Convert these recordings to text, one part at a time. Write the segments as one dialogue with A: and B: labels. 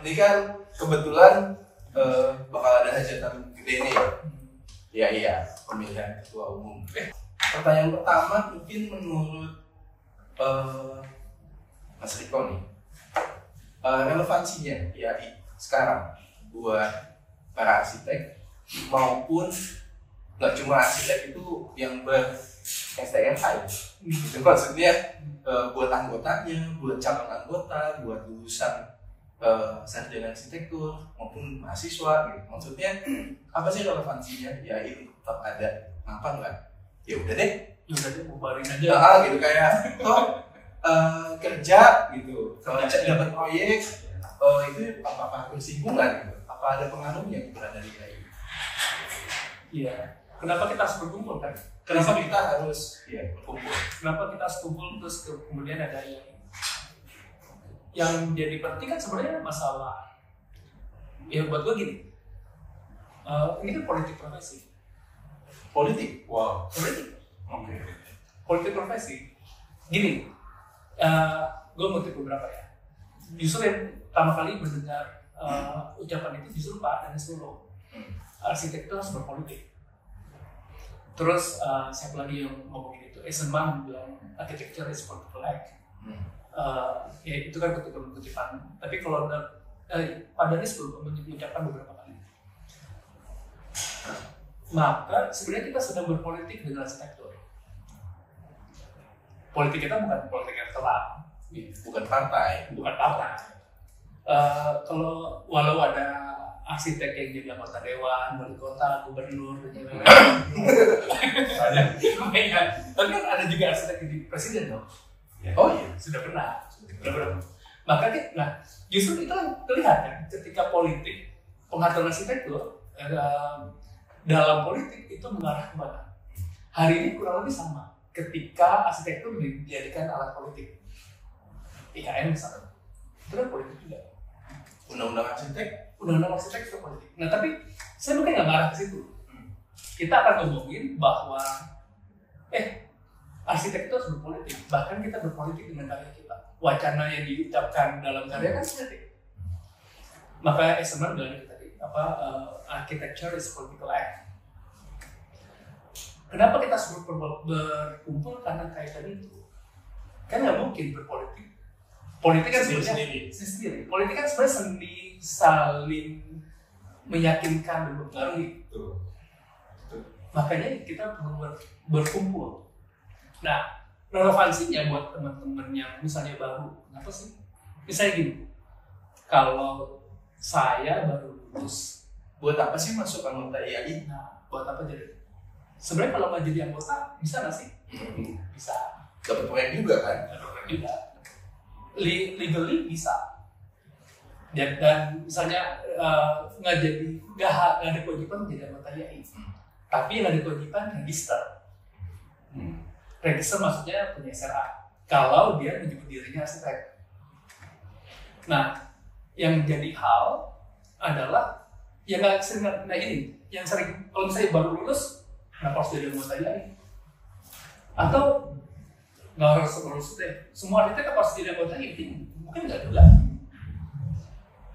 A: Ini kan kebetulan bakal ada hajatan gede nih. Iya, pemilihan ketua umum. Pertanyaan pertama mungkin menurut Mas Riko nih, relevansinya ya sekarang buat para arsitek maupun nggak cuma arsitek itu yang ber-STMH ya. Itu maksudnya buat anggotanya, buat calon anggota, buat lulusan sarjana arsitektur maupun mahasiswa gitu. Maksudnya apa sih relevansinya? Ya itu tetap ada. Kenapa enggak? Ya udah deh
B: bubarin aja.
A: Gitu kayak kerja gitu. Kalau dapat proyek itu apakah bersinggungan gitu? Apa ada pengaruhnya berada di kayak gitu?
B: Iya. Kenapa kita harus berkumpul kan?
A: Kenapa kita harus berkumpul?
B: Kenapa kita harus kumpul terus kemudian ada yang jadi penting kan sebenarnya masalah. Ya buat gue gini. Ini kan politik profesi.
A: Politik?
B: Wow. Politik.
A: Oke.
B: Politik profesi. Gini. Gue ngutip beberapa ya. Justru yang pertama kali mendengar ucapan itu justru Pak Danes Solo. Arsitek itu harus berpolitik. Terus siapa lagi yang ngomongin itu? Eisenman bilang architecture is political act. Ya itu kan kutipan. Tapi kalau Pak Danes belum mengucapkan beberapa kali. Maka sebenarnya kita sedang berpolitik dengan arsitektur. Politik kita bukan politik yang kelam,
A: bukan partai.
B: Kalau walau ada arsitek yang jadi anggota dewan, wali kota, gubernur, tapi kan ada juga arsitek jadi presiden dong.
A: Oh iya,
B: sudah pernah. Maka justru itu kan terlihat kan ketika politik pengaturan arsitektur dalam politik itu mengarah kemana? Hari ini kurang lebih sama. Ketika arsitektur dijadikan alat politik, IKN misalnya, itu kan politik juga.
A: Undang-undang arsitek
B: itu politik. Nah tapi saya mungkin nggak mengarah ke situ. Kita akan ngomongin bahwa arsitek itu harus berpolitik. Bahkan kita berpolitik dengan karya kita. Wacana yang diucapkan dalam karya kan politik. Maka Eisenman bilang tadi architecture is political act. Kenapa kita harus berkumpul? Karena kaitan itu. Kan nggak mungkin berpolitik. Politik kan sebenarnya sendiri. Politik kan sebenarnya saling meyakinkan dan mempengaruhi. Makanya kita perlu berkumpul. Nah, relevansinya buat teman-teman yang misalnya baru, kenapa sih? Misalnya gini, kalau saya baru lulus,
A: buat apa sih masuk anggota IAI?
B: Nah, buat apa jadi? Sebenarnya kalau nggak jadi anggota, bisa nggak sih? Bisa.
A: Dapat proyek juga kan?
B: Dapat juga. Legally bisa. Dan misalnya nggak ada kewajiban menjadi anggota IAI. Tapi yang ada kewajiban register. Register maksudnya punya SRA. Kalau dia menyebut dirinya arsitek. Nah, yang jadi hal adalah yang nggak sering, yang sering kalau misalnya baru lulus, kenapa harus jadi anggota IAI? Atau nggak harus lulus deh. Semua arsitek harus jadi anggota IAI? Mungkin nggak juga.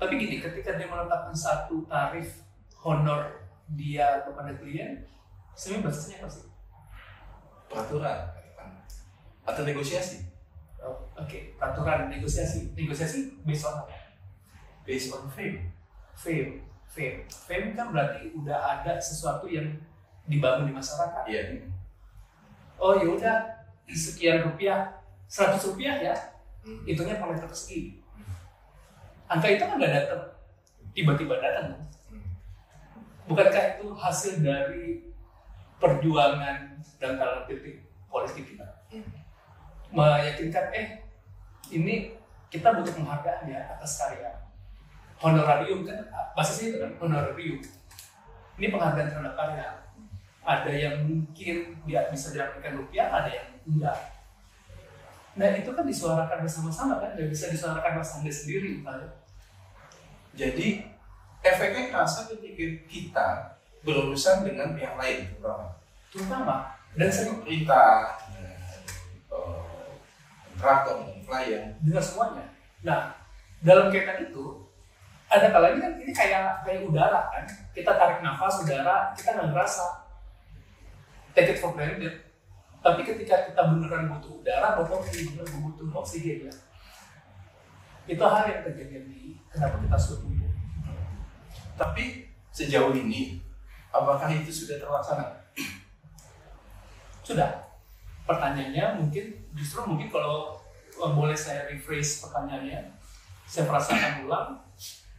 B: Tapi gini, ketika dia menetapkan satu tarif honor dia kepada klien, sebenarnya basisnya apa sih?
A: Peraturan atau negosiasi?
B: Oke, peraturan negosiasi based on apa?
A: Based on fame
B: kan berarti udah ada sesuatu yang dibangun di masyarakat.
A: Iya.
B: Oh ya udah, sekian rupiah, 100 rupiah ya, hitungnya per meter persegi. Angka itu kan nggak datang, tiba-tiba datang. Bukankah itu hasil dari perjuangan dan dalam titik politik kita? Meyakinkan, ini kita butuh penghargaan ya atas karya. Honorarium kan, basisnya itu kan honorarium. Ini penghargaan terhadap karya. Ada yang mungkin dia bisa diartikan rupiah, ada yang enggak. Nah itu kan disuarakan bersama-sama kan, dan bisa disuarakan Mas Anda sendiri misalnya.
A: Jadi efeknya kerasa ketika kita berurusan dengan pihak lain,
B: terutama dan sering
A: perintah, kontraktor, klien,
B: dengan semuanya. Nah dalam kaitan itu ada kalanya kan ini kayak udara kan, kita tarik nafas udara, kita nggak ngerasa, take it for granted. Tapi ketika kita beneran butuh udara, bahwa beneran butuh oksigen ya, itu hal yang terjadi di kenapa kita sulit.
A: Tapi sejauh ini, apakah itu sudah terlaksana?
B: Sudah. Pertanyaannya mungkin kalau boleh saya rephrase pertanyaannya, saya perasakan ulang,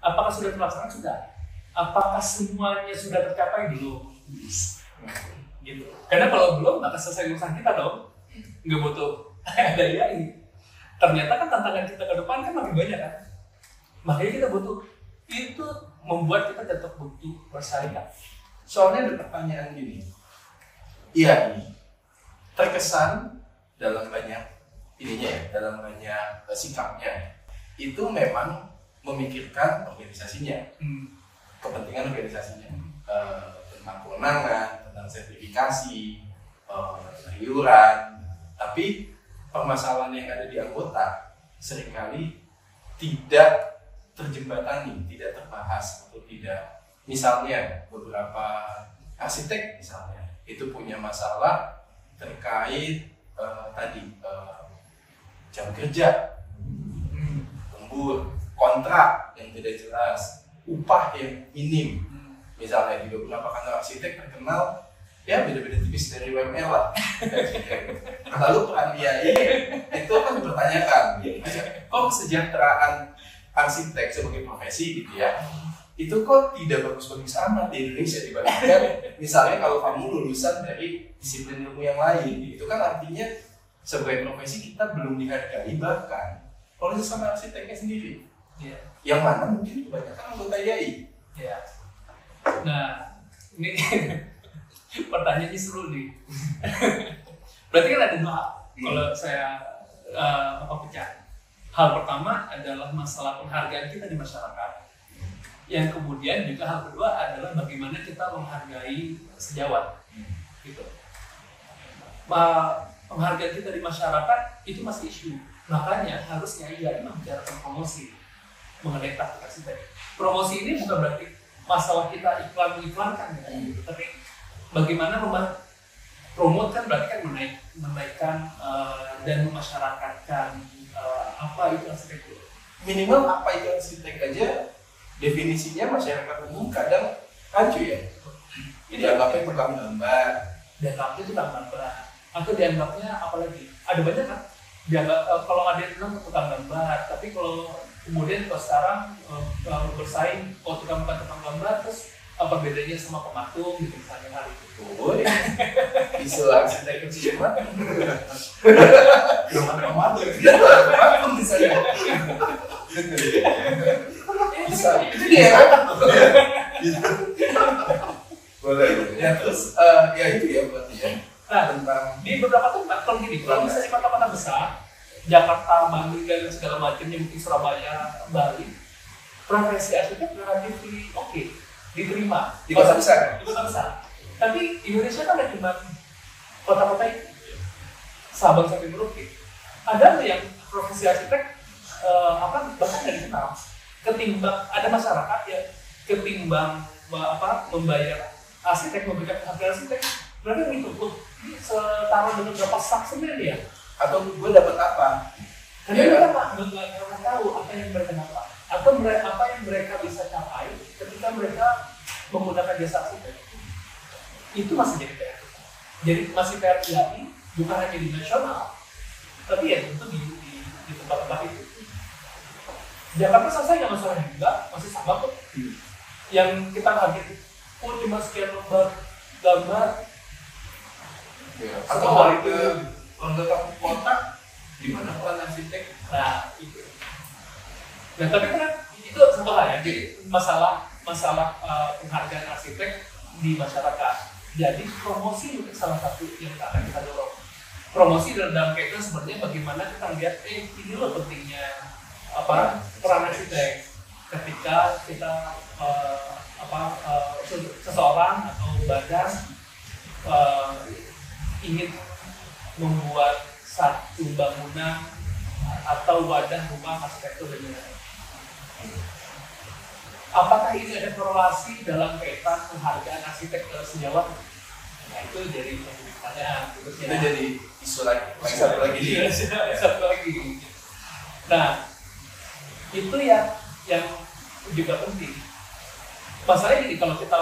B: apakah sudah terlaksana? Sudah. Apakah semuanya sudah tercapai? Belum. Gitu. Karena kalau belum, maka selesai urusan kita dong. Nggak butuh daya ini. Ternyata kan tantangan kita ke depan kan makin banyak kan. Makanya kita butuh. Itu membuat kita tetap butuh bersaing.
A: Soalnya ada pertanyaan gini. Iya ini terkesan dalam banyak ininya ya, dalam banyak sikapnya itu memang memikirkan organisasinya, kepentingan organisasinya, tentang kewenangan, tentang sertifikasi, iuran. Tapi permasalahan yang ada di anggota seringkali tidak terjembatani, tidak terbahas atau tidak. Misalnya beberapa arsitek misalnya itu punya masalah terkait jam kerja, lembur, kontrak yang tidak jelas, upah yang minim. Misalnya di beberapa kantor arsitek terkenal ya beda-beda tipis dari UML lah. Lalu peran BIA itu kan dipertanyakan, kok kesejahteraan arsitek sebagai profesi gitu ya, itu kok tidak bagus-bagus amat di Indonesia dibandingkan misalnya kalau kamu lulusan dari disiplin ilmu yang lain. Itu kan artinya sebagai profesi kita belum dihargai bahkan oleh sesama arsiteknya sendiri.
B: Yeah.
A: Yang mana mungkin kebanyakan anggota IAI.
B: Yeah. Nah, ini pertanyaannya seru nih. Berarti kan ada dua hal kalau saya pecah. Hal pertama adalah masalah penghargaan kita di masyarakat. Yang kemudian juga hal kedua adalah bagaimana kita menghargai sejawat. Gitu. Penghargaan kita di masyarakat itu masih isu. Makanya harusnya IAI membicarakan promosi mengenai praktik arsitek. Promosi ini bukan berarti masalah kita iklan-iklankan ya, gitu. Tapi bagaimana promote kan berarti kan menaikkan dan memasyarakatkan apa itu arsitektur.
A: Minimal apa itu arsitek aja definisinya masyarakat umum kadang rancu ya. Dianggapnya tukang gambar,
B: dianggapnya tukang gambar, atau dianggapnya apa lagi? Ada banyak kan? Dianggap kalau ada yang bilang tukang gambar, tapi kalau kemudian kalau sekarang bersaing, kalau tukang gambar, terus apa bedanya sama pematung gitu misalnya hal itu.
A: Isu arsitek kecil mah belum ada pematung misalnya. Itu dia kan? Boleh. Ya terus ya itu ya berarti ya.
B: Nah, tentang di beberapa tempat kalau gini, kalau misalnya kota-kota besar, Jakarta, Bandung dan segala macamnya, mungkin Surabaya, Bali, profesi arsitek relatif oke, diterima
A: di kota besar.
B: Di kota besar. Tapi Indonesia kan ada cuma kota-kota itu, Sabang sampai Merauke. Ada yang profesi arsitek bahkan nggak dikenal. Ketimbang ada masyarakat ya, ketimbang membayar arsitek, memberikan penghargaan arsitek, mereka gitu tuh, ini setara dengan berapa sak semen ya?
A: Atau gue dapat apa?
B: Karena mereka nggak tahu apa yang mereka dapat, atau apa yang mereka bisa capai ketika mereka menggunakan jasa arsitek. Itu masih jadi PR. Jadi masih PR IAI, bukan hanya di nasional, tapi ya tentu di tempat-tempat itu. Jakarta selesai nggak masalahnya juga, masih sama kok. Yang kita kaget, cuma sekian lembar gambar.
A: Ya, atau warga kota, di mana peran arsitek?
B: Nah itu. Nah tapi kan itu satu hal ya, jadi masalah penghargaan arsitek di masyarakat. Jadi promosi juga salah satu yang akan kita dorong. Promosi dalam kaitan sebenarnya bagaimana kita lihat ini loh pentingnya peran arsitek ketika kita seseorang atau badan ingin membuat satu bangunan atau wadah rumah arsitektur dan lain-lain. Apakah ini ada korelasi dalam kaitan penghargaan arsitek sejawat? Nah itu jadi pertanyaan
A: itu jadi isu lagi satu lagi
B: satu lagi. Nah itu yang juga penting. Masalahnya ini kalau kita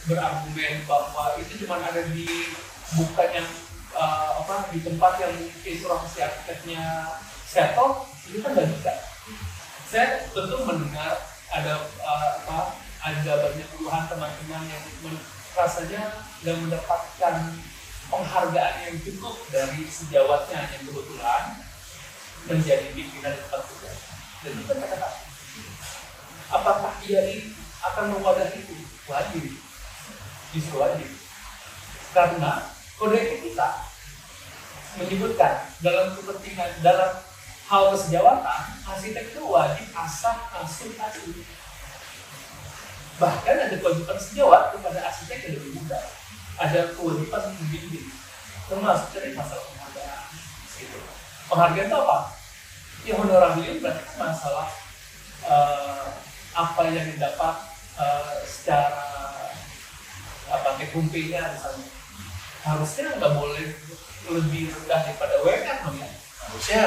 B: berargumen bahwa itu cuma ada di bukan yang di tempat yang mungkin profesi arsiteknya settle, itu kan nggak bisa. Saya tentu mendengar ada banyak puluhan teman-teman yang rasanya nggak mendapatkan penghargaan yang cukup dari sejawatnya yang kebetulan menjadi pimpinan di tempat kerja. Dan itu kan kata-kata. Apakah IAI akan mewadahi itu? Wajib. Justru wajib. Karena kode etik kita menyebutkan dalam kepentingan dalam hal kesejawatan, arsitek itu wajib asah asuh asuh. Bahkan ada kewajiban sejawat kepada arsitek yang lebih muda. Ada kewajiban membimbing, termasuk dari masalah penghargaan. Gitu. Penghargaan itu apa? Ya honorarium berarti masalah apa yang didapat secara TKP-nya misalnya. Harusnya nggak boleh lebih rendah daripada UMR dong ya.
A: Harusnya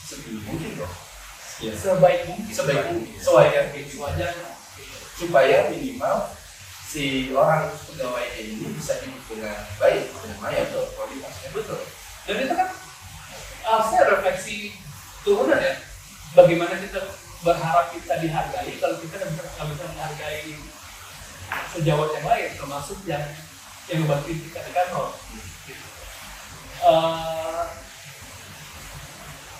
A: sebelum mungkin dong.
B: Ya. Sebaik mungkin. Sesuai yang wajarnya.
A: Supaya minimal si orang pegawainya ini bisa hidup dengan baik, dengan layak, kualitasnya
B: betul. Dan itu kan harusnya refleksi turunan ya. Bagaimana kita berharap kita dihargai kalau kita nggak bisa menghargai sejawat yang lain, termasuk yang membantu kita di kantor.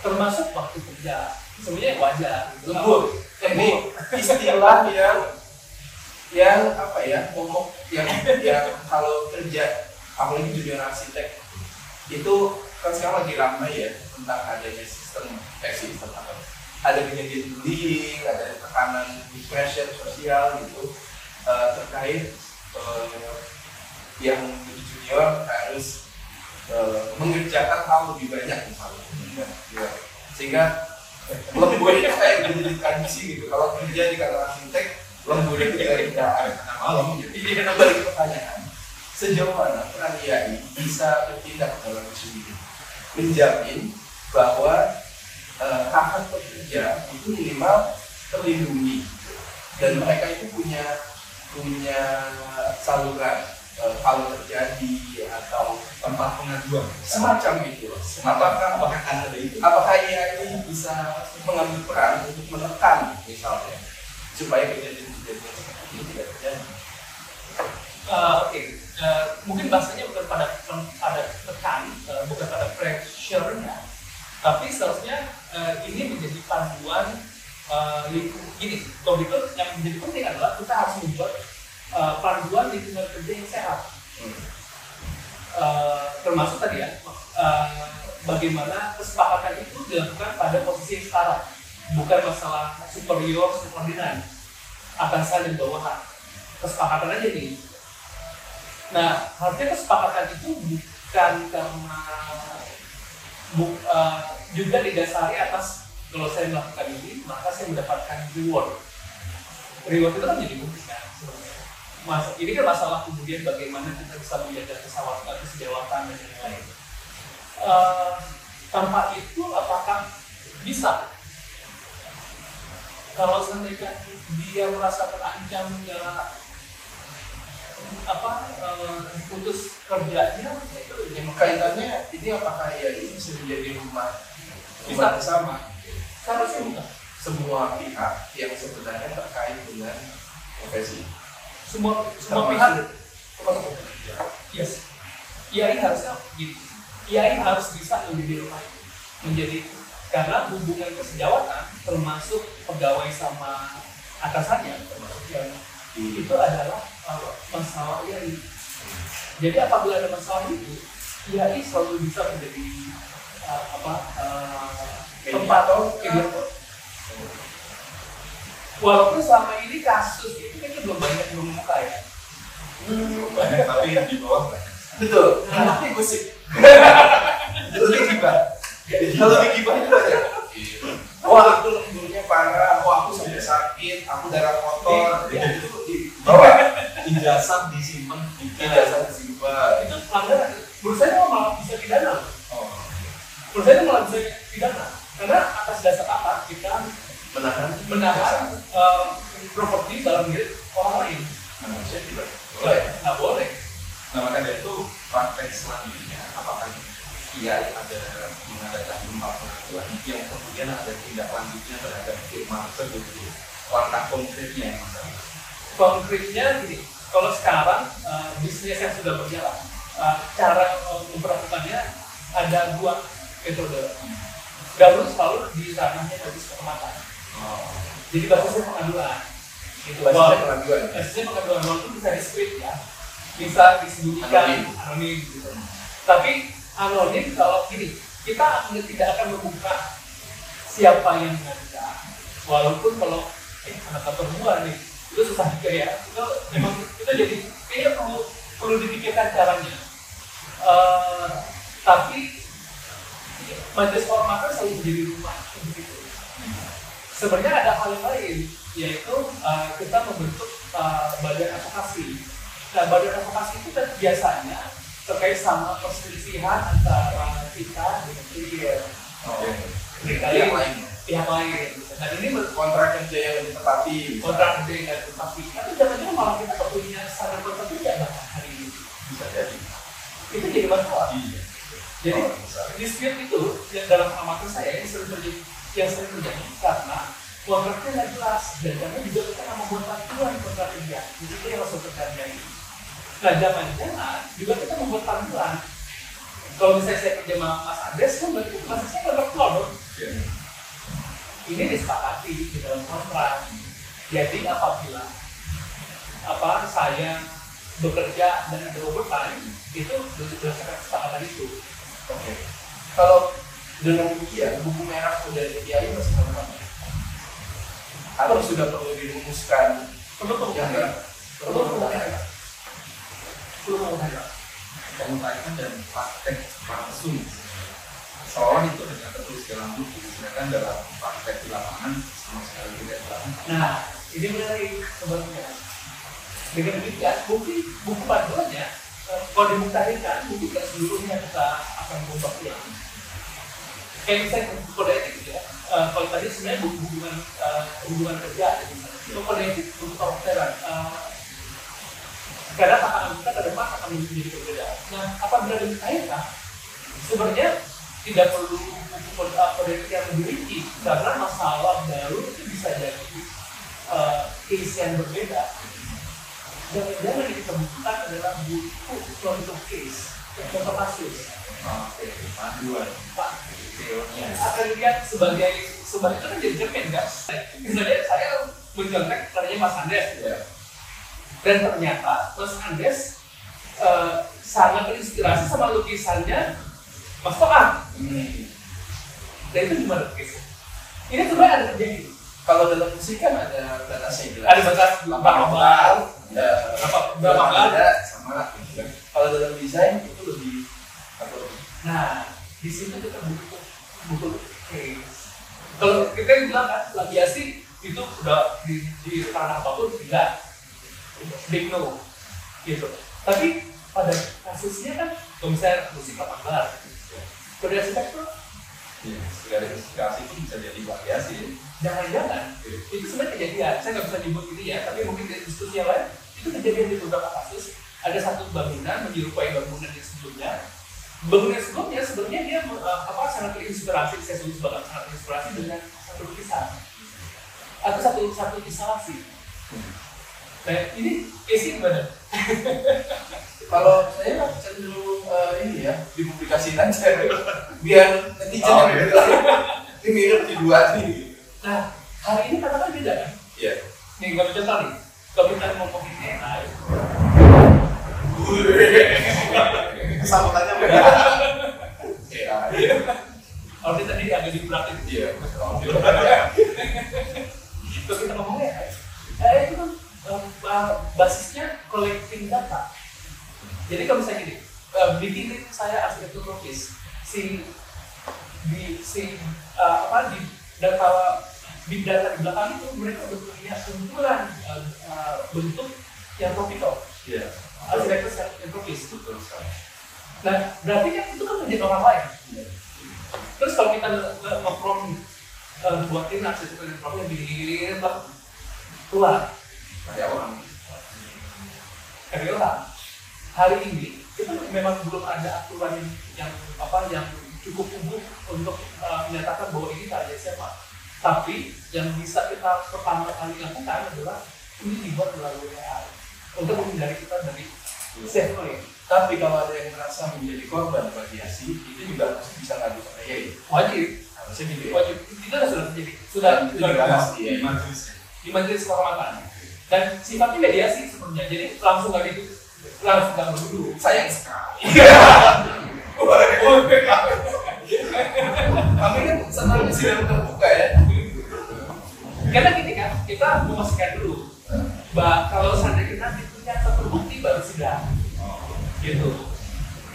B: Termasuk waktu kerja sebenarnya wajar.
A: Lembur. Ini istilah yang apa ya, momok yang kalau kerja apalagi junior arsitek itu kan sekarang lagi ramai ya tentang adanya sistem apa? Ada kejadian bullying, ada tekanan pressure sosial gitu terkait yang junior harus mengerjakan hal lebih banyak misalnya, ya. Sehingga lembur itu kayak menjadi tradisi gitu. Kalau kerja di kantor arsitek, lembur itu dari karena malam. Jadi karena balik pertanyaan, sejauh mana peran IAI bisa bertindak dalam isu ini, menjamin bahwa hak pekerja itu minimal terlindungi dan mereka itu punya saluran kalau terjadi atau tempat pengaduan semacam itu. Apakah IAI bisa mengambil peran untuk menekan misalnya supaya kejadian seperti ini tidak terjadi?
B: Mungkin bahasanya bukan pada tekan, bukan pada pressure-nya, tapi seharusnya ini menjadi panduan gini. Kalau itu yang menjadi penting adalah kita harus membuat panduan lingkungan kerja yang sehat. Termasuk tadi ya, bagaimana kesepakatan itu dilakukan pada posisi yang setara, bukan masalah superior subordinan akan saling bawahan. Kesepakatan aja nih. Nah, harusnya kesepakatan itu bukan karena juga didasari atas kalau saya melakukan ini maka saya mendapatkan reward. Reward itu kan jadi bukti kan sebenarnya. Ini kan masalah kemudian bagaimana kita bisa menjaga kesejawatan dan lain-lain. Tanpa itu apakah bisa? Kalau seandainya dia merasa terancam putus kerjanya, itu
A: yang kaitannya ini apakah IAI bisa menjadi rumah bersama?
B: Seharusnya bukan.
A: Semua pihak yang sebenarnya terkait dengan profesi.
B: Semua pihak. Yes. IAI harusnya gitu. IAI harus bisa menjadi karena hubungan kesejawatan termasuk pegawai sama atasannya termasuk yang itu adalah masalah IAI. Jadi apabila ada masalah itu, IAI selalu bisa menjadi tempat mediator. Walaupun selama ini kasus itu kan belum banyak mengemuka ya.
A: Banyak tapi yang di bawah banyak. Betul. Tapi gosip. Itu gibah. Kalau digibah itu aja. Wah aku lemburnya parah, aku sampai sakit, aku darah kotor.
C: ijazah disimpan di
A: ijazah disimpan.
B: Itu pelanggaran. Menurut saya malah bisa pidana.
C: Oh.
B: Menurut saya malah bisa pidana. Karena atas dasar apa kita menahan properti dalam milik orang lain.
C: Saya tidak
B: Boleh, nggak boleh.
C: Nah, maka dari itu praktek selanjutnya apakah ia ada mengadakan gempa pengaturan yang kemudian ada tindak lanjutnya terhadap firma tersebut, langkah konkretnya yang masalah.
B: Konkretnya gini, kalau sekarang bisnis yang sudah berjalan, cara memperlakukannya ada dua metode. Dahulu selalu di ranahnya basis kehormatan. Jadi basisnya pengaduan. Itu basisnya pengaduan walaupun bisa di-script ya, bisa disembunyikan anonim gitu. Tapi anonim kalau gini, kita tidak akan membuka siapa yang mengadukan. Walaupun kalau anak kantor gua nih, itu susah juga ya. Itu memang kita jadi kayaknya perlu dipikirkan caranya. Tapi majelis kehormatan selalu menjadi rumah begitu. Sebenarnya ada hal yang lain, yaitu kita membentuk badan advokasi. Nah, badan advokasi itu kan biasanya terkait sama perselisihan antara kita dengan klien, pihak lain. Dan ini
A: kontrak kerja yang ditepati,
B: kontrak kerja yang ditepati. Tapi jangan-jangan malah kita punya standar tertentu ya hari ini.
C: Bisa jadi.
B: Itu jadi masalah.
C: Iya.
B: Jadi dispute itu yang dalam pengamatan saya yang sering terjadi karena kontraknya nggak jelas dan karena juga kita nggak membuat panduan kontrak kerja. Jadi itu yang harus terjadi. Nah, jangan-jangan juga kita membuat panduan. Kalau misalnya saya kerja sama Mas Andes, kan berarti Mas saya kontrak dong. Ini disepakati di dalam kontrak. Jadi apabila saya bekerja dan ada overtime, itu berdasarkan kesepakatan itu.
A: Oke. Kalau dengan demikian, buku merah sudah dikiai masih sama. Atau sudah perlu dirumuskan?
B: Perlu
C: Pengutaikan dan praktek langsung. Soal itu hanya tertulis dalam buku, sedangkan dalam praktek di lapangan sama sekali tidak dilakukan.
B: Nah, ini menarik sebenarnya. Dengan demikian, buku panduannya kalau dimutahikan, mungkin tidak seluruhnya kita akan membuat ulang. Kayak misalnya buku kode etik gitu ya. Kalau tadi sebenarnya buku hubungan kerja, itu kode etik untuk karakteran. Karena tantangan kita ke depan akan menjadi berbeda. Nah, apabila dimutahikan, sebenarnya tidak perlu buku kode etik yang lebih rinci, karena masalah baru itu bisa jadi case yang berbeda. Jangan-jangan yang kita butuhkan adalah buku contoh case, contoh kasus.
C: Oke, panduan. Teorinya.
B: Akan dilihat sebagai itu kan jadi cermin kan. Misalnya saya mencontek karyanya Mas Andes,
C: Ya.
B: dan ternyata Mas Andes sangat terinspirasi sama lukisannya Mas Toat. Dan itu gimana case? Ini sebenarnya ada terjadi.
A: Kalau dalam musik kan ada batasnya jelas.
B: Ada batas berapa
A: ada sama. Kalau dalam desain itu lebih
B: Nah, di situ kita butuh case. Kalau kita bilang kan plagiasi itu udah di ranah apapun tidak big no gitu. Tapi pada kasusnya kan kalau misalnya musik apa gelar, kode arsitektur,
C: Segala investigasi itu bisa jadi plagiasi.
B: jangan-jangan itu sebenarnya kejadian. Saya nggak bisa nyebut ini ya, tapi mungkin di diskusi yang lain itu kejadian di beberapa kasus. Ada satu bangunan menyerupai bangunan yang sebelumnya. Bangunan sebelumnya sebenarnya dia sangat terinspirasi, saya sebut sebagai sangat terinspirasi dengan satu lukisan atau satu instalasi. Nah, ini case gimana?
A: kalau saya cenderung ini ya dipublikasiin aja biar netizen ini mirip di dua nih.
B: Nah, hari ini katakan beda kan?
A: Iya.
B: Nih, nggak contoh nih. Kalau kita ngomongin AI,
A: Sambutannya beda.
B: kalau kita tadi agak diberatin.
A: Iya.
B: Kalau kita ngomongin AI itu kan basisnya collecting data. Jadi kalau misalnya gini, bikin saya arsitektur lukis, di data big data di belakang itu mereka udah punya kumpulan bentuk yang tropical. berarti kan itu kan menjadi orang lain. Terus kalau kita nge-prom buatin arsitektur yang promnya gini-gini keluar
C: Kayak orang.
B: Hari ini itu memang belum ada aturan yang cukup umum untuk menyatakan bahwa ini karya siapa. Tapi yang bisa kita pertama kali lakukan adalah ini dibuat melalui AI untuk menghindari kita dari safe play.
A: Tapi kalau ada yang merasa menjadi korban radiasi, itu juga harus bisa ngadu ke AI.
B: Wajib,
A: Harusnya gitu ya.
B: wajib. Itu sudah terjadi, sudah
A: dibahas
B: di majelis kehormatan. Dan sifatnya mediasi sebenarnya, jadi langsung nggak duduk.
A: Sayang sekali. Kami kan senang di sidang terbuka ya.
B: Karena gini kan, kita memastikan dulu bahwa kalau seandainya nanti ternyata terbukti baru sidang. Gitu.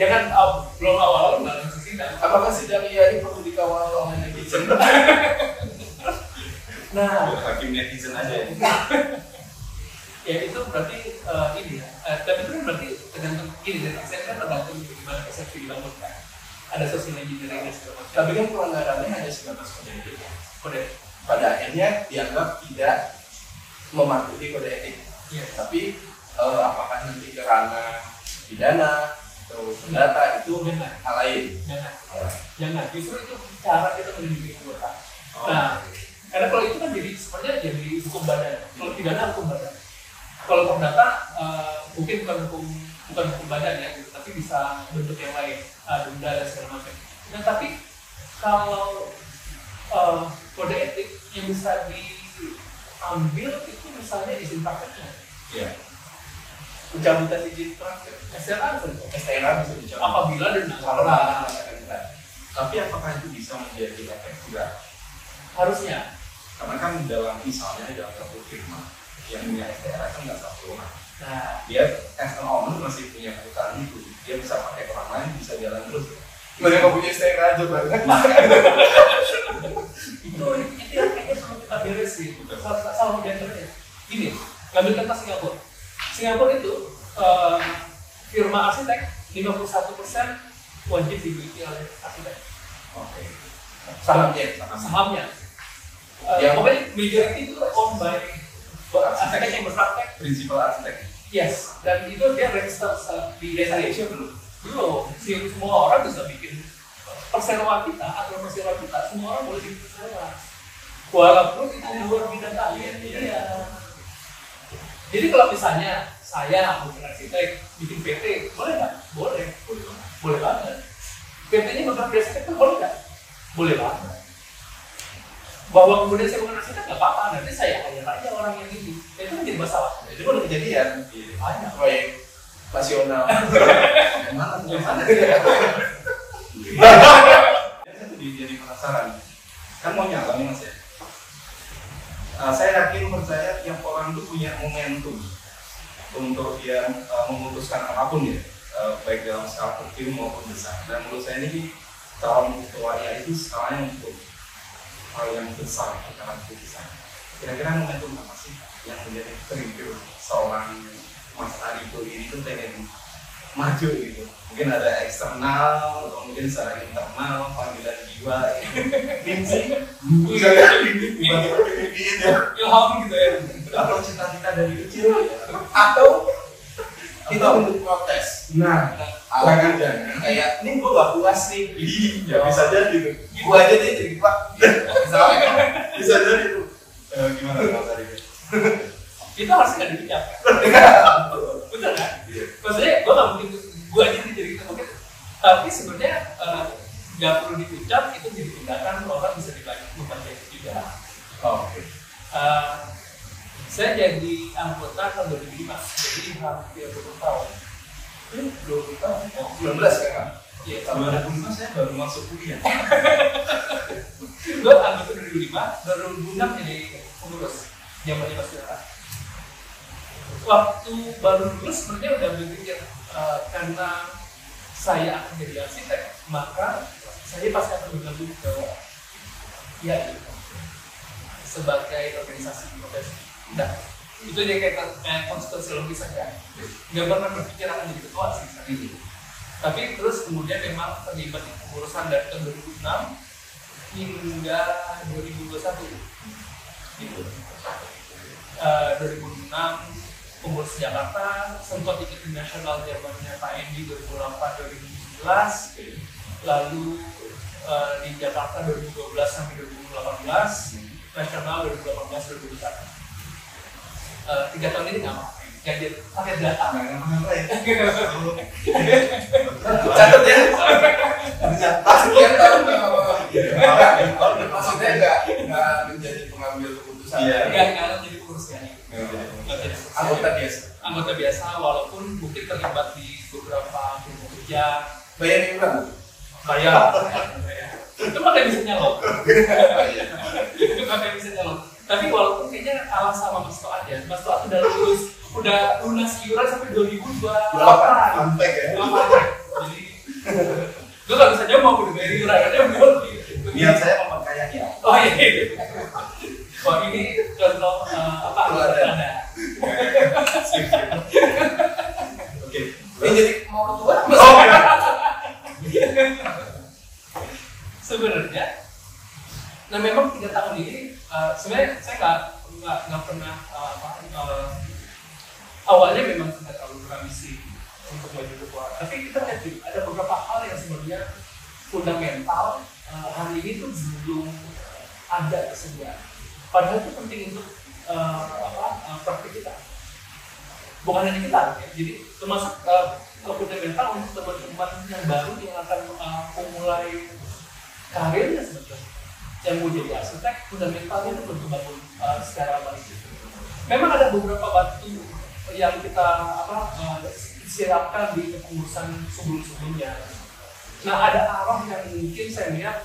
B: Jangan belum awal-awal nggak langsung sidang.
A: Apakah sidang IAI perlu dikawal oleh netizen?
B: Nah,
C: hakim netizen aja ya.
B: Ya itu berarti ini ya. Tapi itu kan berarti tergantung gini, saya kan tergantung bagaimana persepsi dibangun kan. Ada social engineering dan segala macam.
A: Tapi kan pelanggarannya hanya sebatas kode etik.
B: Kode.
A: Pada akhirnya dianggap tidak mematuhi kode etik.
B: Iya.
A: Tapi apakah nanti ke ranah pidana atau perdata itu hal lain?
B: Jangan. Justru itu cara kita melindungi anggota. Nah, karena kalau itu kan jadi sebenarnya jadi hukum badan. Kalau pidana hukum badan. Kalau perdata mungkin bukan hukum badan ya, gitu, tapi bisa bentuk yang lain, denda dan segala macam. Nah, tapi kalau kode etik yang bisa diambil itu misalnya izin prakteknya.
C: Iya.
A: Pencabutan izin praktek.
B: SRA
A: bisa dicabut.
B: apabila denda.
C: Tapi apakah itu bisa menjadi efek juga?
B: Harusnya.
C: Karena kan dalam misalnya dalam satu firma yang punya STR kan nggak satu orang.
B: Nah,
C: Dia as an owner masih punya kebutuhan itu. Dia bisa pakai orang lain, bisa jalan terus.
A: Mereka nggak punya STR aja banget.
B: itu yang kayaknya perlu kita beresin. Salah diantaranya. Gini, ngambil contoh Singapura. Singapura itu firma arsitek 51% wajib dimiliki oleh arsitek.
C: Oke.
B: Sahamnya. Pokoknya majority itu owned by arsitek yang berpraktek.
C: Prinsipal arsitek.
B: Yes, dan itu dia register di Indonesia belum. Semua orang bisa bikin perseroan kita atau perseroan kita, semua orang boleh bikin perseroan. Walaupun itu di luar bidang keahlian dia. Jadi kalau misalnya saya bukan arsitek bikin PT, boleh nggak? Boleh banget. PT-nya bergerak di arsitek boleh nggak? Boleh banget. Bahwa kemudian saya bukan arsitek nggak apa-apa, nanti saya hire aja orang yang ini. Itu menjadi masalah.
A: Itu udah kejadian.
B: Banyak.
A: Proyek nasional. Mana
C: Jadi penasaran. Kan mau nyala nih mas ya. Saya yakin percaya tiap orang itu punya momentum untuk dia memutuskan apapun ya, baik dalam skala kecil maupun besar. Dan menurut saya ini calon ketuanya itu skalanya untuk hal yang besar, bukan besar. Kira-kira momentum apa sih yang menjadi trigger seorang Mas Ariful ini tuh pengen maju gitu? Mungkin ada eksternal atau mungkin secara internal, panggilan jiwa mimpi
B: Ilham gitu ya.
C: atau cita-cita dari kecil
A: atau kita untuk protes.
C: nah jangan
A: Kayak ini gue gak puas nih.
C: ya bisa jadi tuh
A: Gue aja deh jadi pak. Misalnya.
C: bisa jadi tuh gimana Mas Ariful?
B: Itu harusnya nggak diucapkan. Betul kan? Maksudnya gue nggak mungkin gue aja nih jadi mungkin, tapi sebenarnya nggak perlu diucap, itu jadi tindakan orang bisa dibantu juga.
A: Oke.
B: Saya jadi anggota tahun 2005, jadi hampir 20 tahun. Ini 20 tahun.
A: 19 kan?
B: Iya,
C: 2005 saya baru masuk kuliah.
B: Gue anggota 2005, 2006 jadi pengurus zamannya Mas Yara. Waktu baru lulus sebenarnya udah berpikir karena saya akan jadi arsitek, maka saya pasti akan bergabung ke IAI sebagai organisasi profesi. Nah, itu dia kayak konsekuensi logis saja. Nggak pernah berpikir akan jadi ketua sih. Tapi terus kemudian memang terlibat di pengurusan dari tahun 2006 hingga 2021 gitu. 2006 pengurus Jakarta, sempat ikut di nasional zamannya Pak Endi 2008-2017, lalu di Jakarta 2012 sampai 2018, nasional 2018-2021. 3 tahun ini nggak apa-apa, jadi pakai data.
A: Catat ya. Sekian tahun maksudnya nggak menjadi pengambil keputusan.
B: Nggak jadi pengurus ya. Anggota biasa, walaupun mungkin terlibat di beberapa kelompok kerja.
A: Bayar iuran.
B: Bayar. Itu makanya bisa nyalon. Itu makanya bisa nyalon. Tapi walaupun kayaknya kalah sama Mas Toat ya. Mas Toat udah lunas iuran sampai 2028.
A: Sampai ya.
B: Jadi gue nggak bisa jawab mau udah bayar iuran karena belum.
C: Niat saya memperkaya ya.
B: Oh iya. Wah ini contoh apa ada.
C: Oke.
A: Ini jadi mau tua.
B: Sebenarnya, nah memang 3 tahun ini sebenarnya saya nggak pernah awalnya memang tidak terlalu berambisi untuk maju ketua. Tapi kita lihat ada beberapa hal yang sebenarnya fundamental hari ini tuh belum ada kesediaan. Padahal itu penting untuk praktik kita. Bukan hanya kita, ya. Jadi termasuk fundamental untuk teman-teman yang baru yang akan memulai karirnya sebetulnya. Yang mau jadi arsitek, fundamentalnya itu belum terbangun secara baik. Memang ada beberapa batu yang kita siapkan di kepengurusan sebelum-sebelumnya. Nah ada arah yang mungkin saya lihat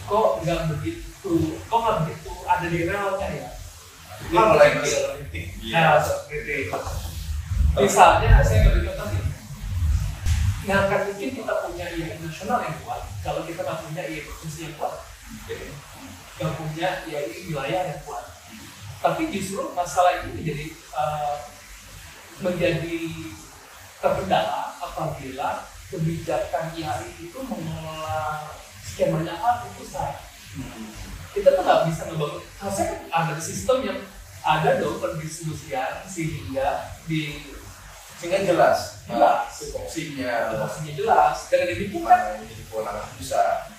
B: kok nggak begitu ada di relnya ya.
A: Mulai
B: kritik. Misalnya saya ngambil contoh nih. Nah kan mungkin kita punya IAI nasional yang kuat, kalau kita nggak punya IAI provinsi yang kuat, nggak punya IAI wilayah yang kuat. Tapi justru masalah ini menjadi terkendala apabila kebijakan IAI itu mengelola sekian banyak hal itu besar. Kita tuh nggak bisa ngebangun. Harusnya kan ada sistem yang ada dong pendistribusian sehingga
A: jelas
B: tupoksinya jelas. Dengan demikian kan
A: jadi kewenangan pusat.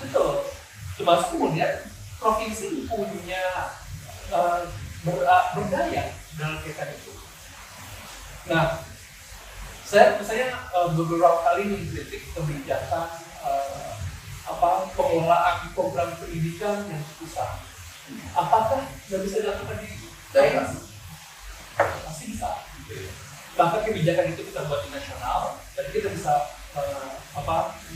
B: Betul. Termasuk kemudian provinsi punya berdaya dalam kaitan itu. Nah, saya beberapa kali mengkritik kebijakan pengelolaan program pendidikan yang susah. Apakah nggak bisa dilakukan di daerah? Pasti bisa. Bahkan kebijakan itu kita buat di nasional, tapi kita bisa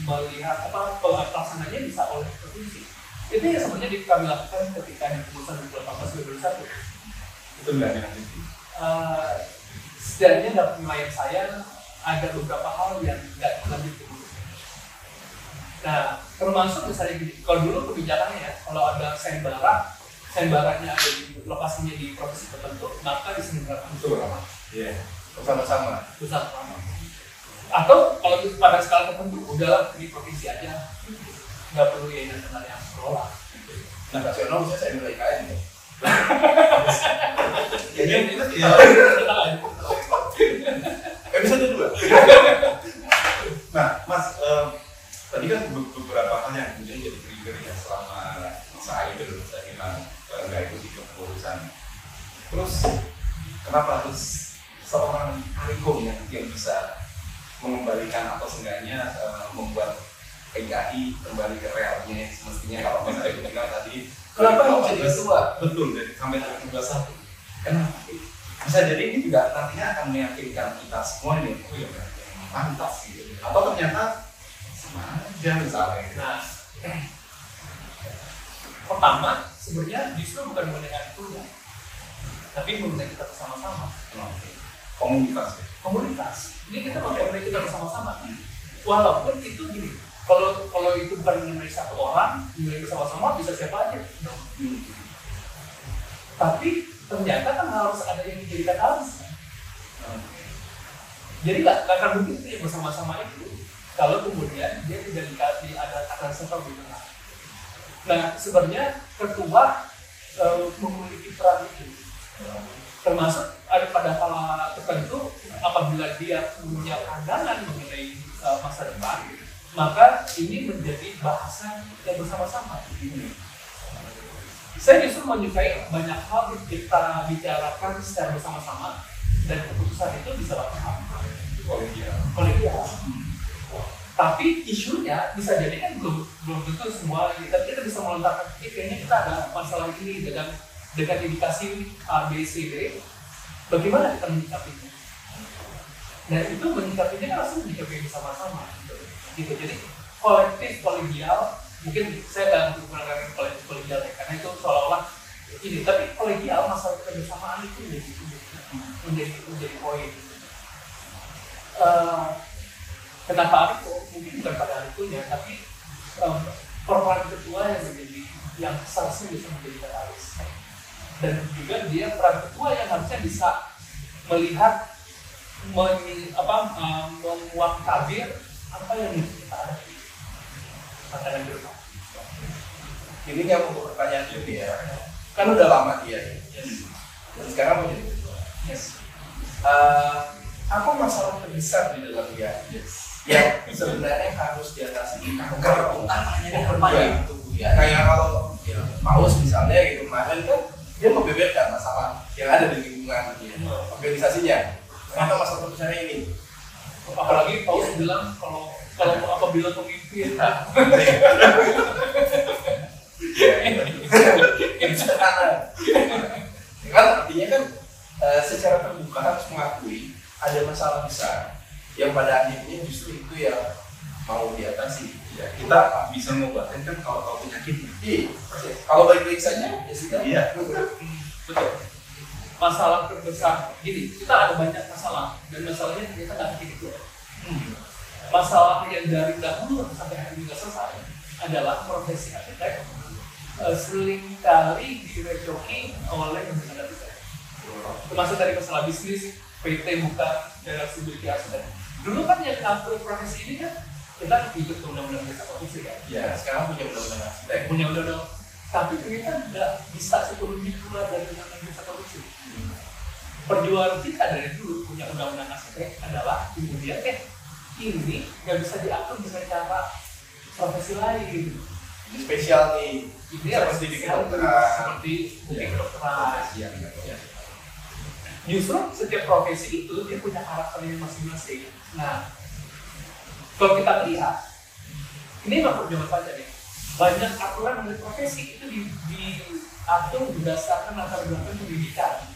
B: melihat pelaksananya bisa oleh provinsi. Itu yang sebenarnya kami lakukan ketika di keputusan 2018-2021.
C: Itu nggak nanti.
B: Setidaknya dalam penilaian saya ada beberapa hal yang nggak lanjut ke dulu. Nah, termasuk misalnya gini, kalau dulu kebijakannya ya, kalau ada sayembaranya ada di lokasinya di provinsi tertentu, maka diselenggarakan bersama.
A: Iya, bersama-sama.
B: Atau kalau pada skala tertentu, udahlah di provinsi aja, nggak perlu ya nasional yang kelola.
A: Nah, nasional bisa saya nilai IKN ya.
B: Jadi itu
A: bisa dua.
C: Nah, Mas, tadi kan beberapa hal yang kemudian jadi trigger ya selama saya nggak ikut di kepengurusan. Terus kenapa harus seorang Ariko yang bisa mengembalikan atau seenggaknya membuat PKI kembali ke realnya semestinya kalau Mas Ariko bilang tadi
A: Kenapa menjadi ketua?
C: Betul, dari sampai 2021. Kenapa? Bisa jadi ini juga nantinya akan meyakinkan kita semua ini, oh ya berarti yang pantas gitu. Atau ternyata sama aja misalnya.
B: Nah, pertama sebenarnya justru bukan mengenai itu ya, tapi mengenai kita bersama-sama.
C: Komunitas ya.
B: Komunitas. Ini kita mengenai kita bersama-sama. Walaupun itu gini, kalau itu bukan mengenai satu orang, mengenai bersama-sama bisa siapa aja. Tapi ternyata kan harus ada yang dijadikan alasan. Jadi nggak akan mungkin tuh yang bersama-sama itu kalau kemudian dia tidak dikasih ada kata serta di tengah. Nah sebenarnya ketua memiliki peran itu, termasuk ada pada kala tertentu apabila dia punya pandangan mengenai masa depan, maka ini menjadi bahasan yang bersama-sama. Saya justru menyukai banyak hal yang kita bicarakan secara bersama-sama dan keputusan itu bisa lakukan kolegial. Tapi isunya bisa jadi kan belum tentu semua. Kita bisa melontarkan, kayaknya kita ada masalah ini dengan indikasi A, B, C, D. Bagaimana kita menyikapinya? Dan itu menyikapinya kan langsung menyikapi bersama-sama. Gitu. Jadi kolektif kolegial, mungkin saya nggak menggunakan kolektif kolegial ya, karena itu seolah-olah ini. Tapi kolegial masalah kebersamaan itu menjadi poin. Kenapa itu? Mungkin bukan pada hari itu ya, tapi peran ketua yang menjadi yang seharusnya bisa menjadi katalis. Dan juga dia peran ketua yang harusnya bisa melihat menguak tabir apa yang kita hadapi. Pandangan ke depan.
A: Ini nyambung ke pertanyaan Juni ya. Kan udah lama dia.
B: Yes.
A: Dan sekarang mau jadi ketua.
B: Yes.
A: Apa masalah terbesar di dalam dia? Yes. Yang sebenarnya harus diatasi akar utamanya apa itu ya? Kayak kalau ya, Paus misalnya gitu kemarin kan dia membeberkan masalah yang ada di lingkungan organisasinya. Kenapa masalah terbesarnya ini?
B: Apalagi Paus bilang kalau apabila pemimpin
A: yang sederhana kan artinya kan secara terbuka harus mengakui ada masalah besar yang pada akhirnya justru itu yang mau diatasi.
C: Ya, kita bisa mengobati kan kalau tahu penyakitnya.
A: Iya, kalau baik-baik saja ya sudah.
C: Iya.
B: betul. Masalah terbesar gini, kita ada banyak masalah dan masalahnya ternyata nggak begitu. Masalah yang dari dahulu sampai hari ini nggak selesai adalah profesi arsitek seringkali direcoki oleh pimpinan arsitek. Termasuk dari masalah bisnis, PT bukan dalam studi arsitek. Dulu kan yang ngatur profesi ini kan kita ikut undang-undang desa profesi kan.
A: Ya, sekarang punya undang-undang arsitek.
B: Punya undang-undang, tapi kita nggak bisa sepenuhnya keluar dari undang-undang desa profesi. Perjuangan kita dari dulu punya undang-undang arsitek adalah kemudian ini nggak bisa diatur dengan cara profesi lain gitu.
A: Ini spesial nih.
B: Ini
A: seperti di kedokteran,
B: seperti mungkin kedokteran.
A: Ya.
B: Justru setiap profesi itu dia punya karakternya masing-masing. Nah, kalau kita lihat, ini memang perjuangan saja nih. Banyak aturan mengenai profesi itu diatur berdasarkan latar belakang pendidikan,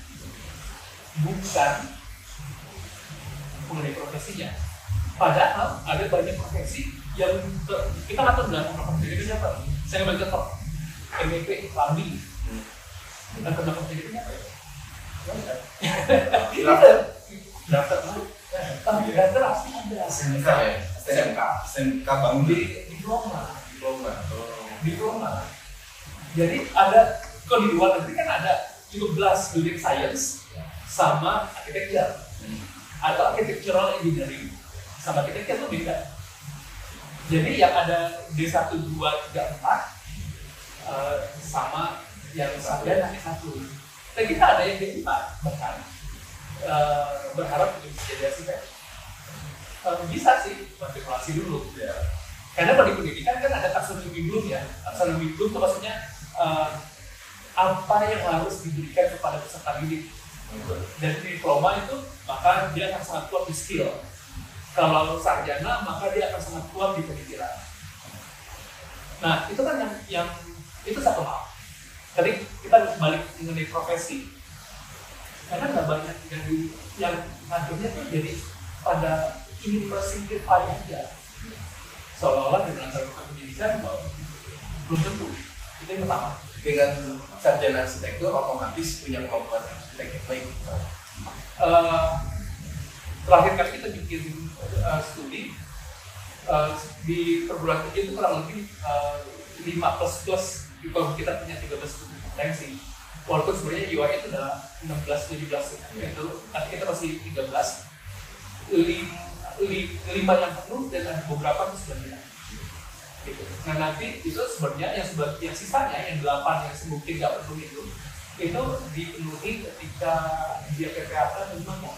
B: bukan mengenai profesinya. Padahal ada banyak profesi yang kita ngatur dalam profesi itu apa? Saya ambil contoh MEP, Lambi. Kita ke belakang pendidikannya apa ya?
C: Daftar
B: Daftar pasti ada.
C: SMK bangun
B: diploma. Jadi ada, kalau di luar negeri kan ada 17 building science sama architecture atau architectural engineering sama architecture itu beda. Jadi yang ada D1, 2, 3, 4 sama yang sarjana S1. Dan kita ada yang D4 bahkan berharap untuk jadi arsitek. Bisa sih matrikulasi dulu ya. Karena kalau di pendidikan kan ada taksonomi belum ya. Taksonomi belum itu maksudnya apa yang harus diberikan kepada peserta didik. Dan di diploma itu maka dia akan sangat kuat di skill. Kalau sarjana maka dia akan sangat kuat di pemikiran. Nah itu kan yang itu satu hal. Tadi kita balik mengenai profesi. Karena nggak banyak yang akhirnya tuh jadi pada ingin simplify aja. Seolah-olah dengan sarjana pendidikan belum tentu. Itu yang pertama.
A: Dengan sarjana arsitektur otomatis punya kemampuan arsitek yang baik.
B: Terakhir kali kita bikin studi di perguruan tinggi itu kurang lebih 5++. Kalau kita punya 13 kompetensi, walaupun sebenarnya UI itu udah 16-17 itu, tapi kita masih 13. lima yang penuh dan ada beberapa itu sebenarnya. Gitu. Nah nanti itu sebenarnya yang sisanya yang 8 yang mungkin nggak penuh itu dipenuhi ketika dia PPAK dan gimana.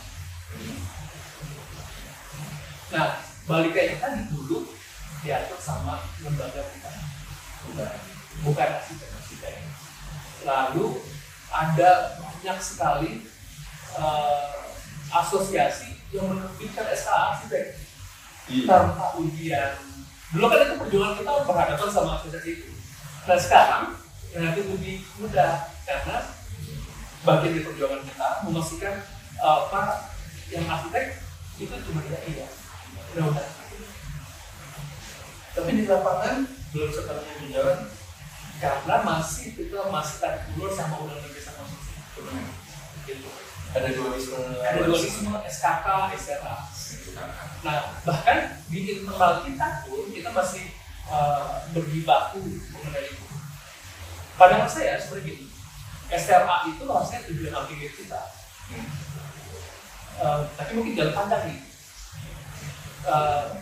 B: Nah balik kayak tadi dulu diatur sama lembaga bukan arsitek. Lalu ada banyak sekali asosiasi yang menerbitkan SK arsitek tanpa ujian. Dulu kan itu perjuangan kita berhadapan sama asosiasi itu. Nah sekarang relatif lebih mudah karena bagian dari perjuangan kita memastikan yang arsitek itu cuma iya. Udah.
A: Tapi di lapangan belum sepenuhnya berjalan
B: karena kita masih tarik ulur sama undang-undang desa konstruksi. Gitu.
A: Ada dualisme
B: SKK, SRA. Nah bahkan di internal kita pun kita masih berjibaku mengenai itu. Pandangan saya seperti ini, SRA itu harusnya tujuan ultimate kita. Tapi mungkin jalan pandang nih.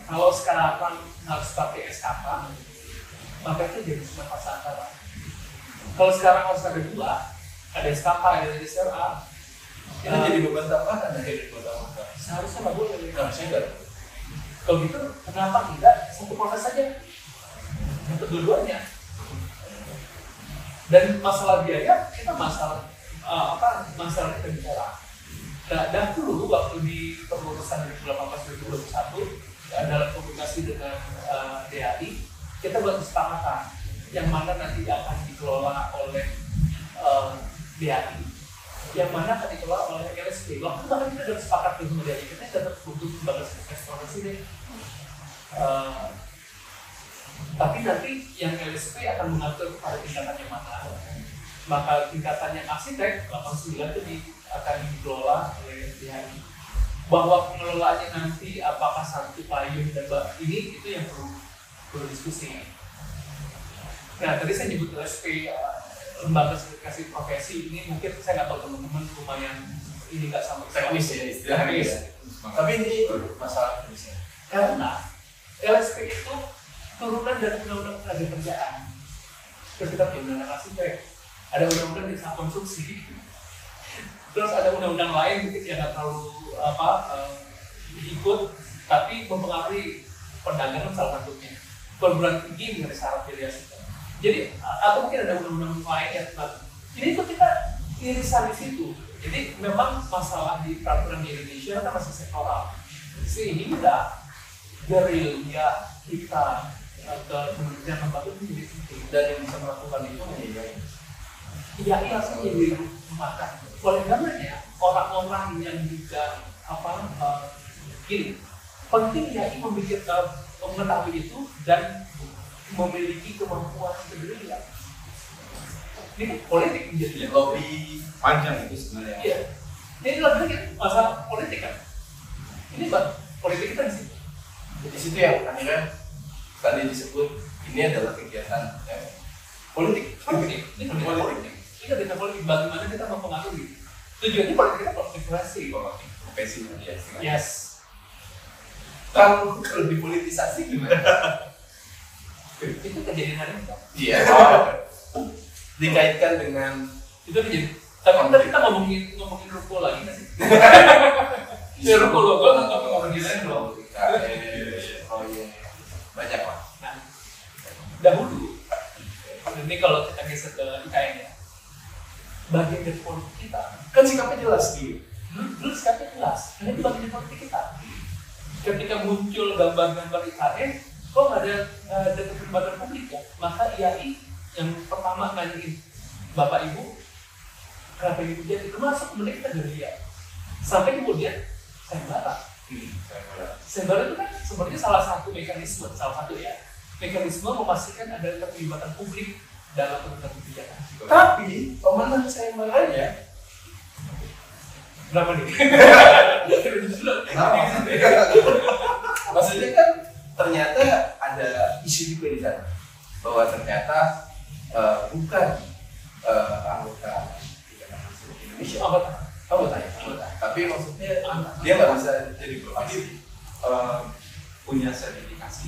B: Kalau sekarang harus pakai SKK, maka itu jadi cuma fase antara. Kalau sekarang harus ada dua, ada SKK, ada SRA.
A: Itu jadi beban tambahan,
B: seharusnya nggak boleh.
A: Harusnya enggak.
B: Kalau gitu, kenapa tidak satu proses saja untuk dua-duanya? Dan masalah biaya, kita masalah kita bicara. Nah, dahulu waktu di keputusan 2018-2021 dalam komunikasi dengan DAI, kita buat kesepakatan yang mana nanti akan dikelola oleh DAI, yang mana akan dikelola oleh LSP. Waktu itu kita sudah sepakat dengan DAI, kita tetap butuh sebagai eksplorasi deh. Tapi nanti yang LSP akan mengatur pada tingkatan yang mana. Maka tingkatan yang arsitek 89 itu akan dikelola oleh DAI. Bahwa pengelolaannya nanti apakah satu payung dan ini itu yang perlu diskusi. Nah tadi saya nyebut LSP, lembaga sertifikasi profesi, ini mungkin saya nggak tahu teman-teman lumayan ini nggak sama
A: teknis ya istilahnya. Tapi ini masalah teknisnya.
B: Karena LSP itu turunan dari undang-undang tenaga kerjaan. Terus kita punya undang-undang arsitek, ada undang-undang desa konstruksi, terus ada undang-undang lain mungkin yang nggak terlalu diikut, tapi mempengaruhi perdagangan salah satunya. Perguruan tinggi mengenai syarat pilih arsitek. Jadi atau mungkin ada undang-undang lain yang jadi itu kita irisan di situ. Jadi memang masalah di peraturan di Indonesia kan masih sektoral, sehingga gerilya kita ke kementerian lembaga itu jadi penting.
A: Dan yang bisa melakukan itu
B: iya jadi makan. Oleh karenanya orang-orang yang juga gini penting ya mengetahui itu dan memiliki kemampuan gerilya. Ini politik menjadi
A: lobby
C: panjang itu sebenarnya.
B: Iya. Ini lagi masalah politik kan. Ini politik kita di situ.
A: Di situ yang akhirnya tadi disebut ini adalah kegiatan politik.
B: Ini politik. Ini kegiatan politik. Bagaimana kita mempengaruhi? Tujuannya politik kita profesi. Yes.
A: Kalau dipolitisasi gimana?
B: Itu kejadian hari ini.
A: Iya. Dikaitkan dengan
B: itu kejadian. Tapi tadi kita ngomongin ruko lagi nggak sih? Ya ruko logo nggak ngomongin lain dong.
A: Banyak lah.
B: Nah, dahulu ini kalau kita geser ke IKN ya, bagian dari politik kita
A: Kan sikapnya jelas
B: dulu sikapnya jelas. Ini itu bagian dari politik kita. Ketika muncul gambar-gambar IKN, kok nggak ada keterlibatan publik ya? Maka IAI yang pertama nanyain Bapak Ibu, kenapa ini jadi termasuk kemudian kita gerilya. Sampai kemudian sayembara itu kan sebenarnya salah satu mekanisme, mekanisme memastikan ada keterlibatan publik dalam penentuan kebijakan.
A: Tapi pemenang sayembaranya
B: berapa nih?
A: Maksudnya kan ternyata ada isu juga di sana bahwa ternyata bukan anggota Indonesia.
B: anggota.
A: Tapi maksudnya dia nggak bisa jadi proaktif.
C: Punya sertifikasi.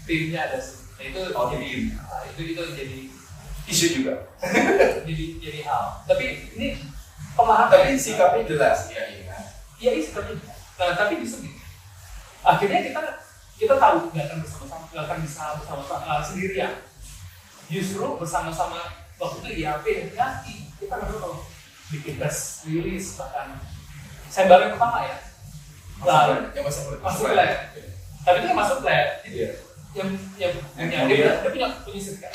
B: Timnya ada sih. Nah, itu itu jadi
A: Isu juga.
B: jadi hal. Tapi ini pemahaman.
A: Tapi sikapnya jelas ya kan.
B: Iya sikapnya. Nah tapi justru gini. Akhirnya kita tahu nggak akan bisa bersama-sama sendirian. Justru bersama-sama waktu itu IAP dan kita nggak bikin press release bahkan saya baru yang pertama ya. Lalu
A: yang
B: masuk lab. Tapi itu masuk lab. Yang punya dia punya sertifikat.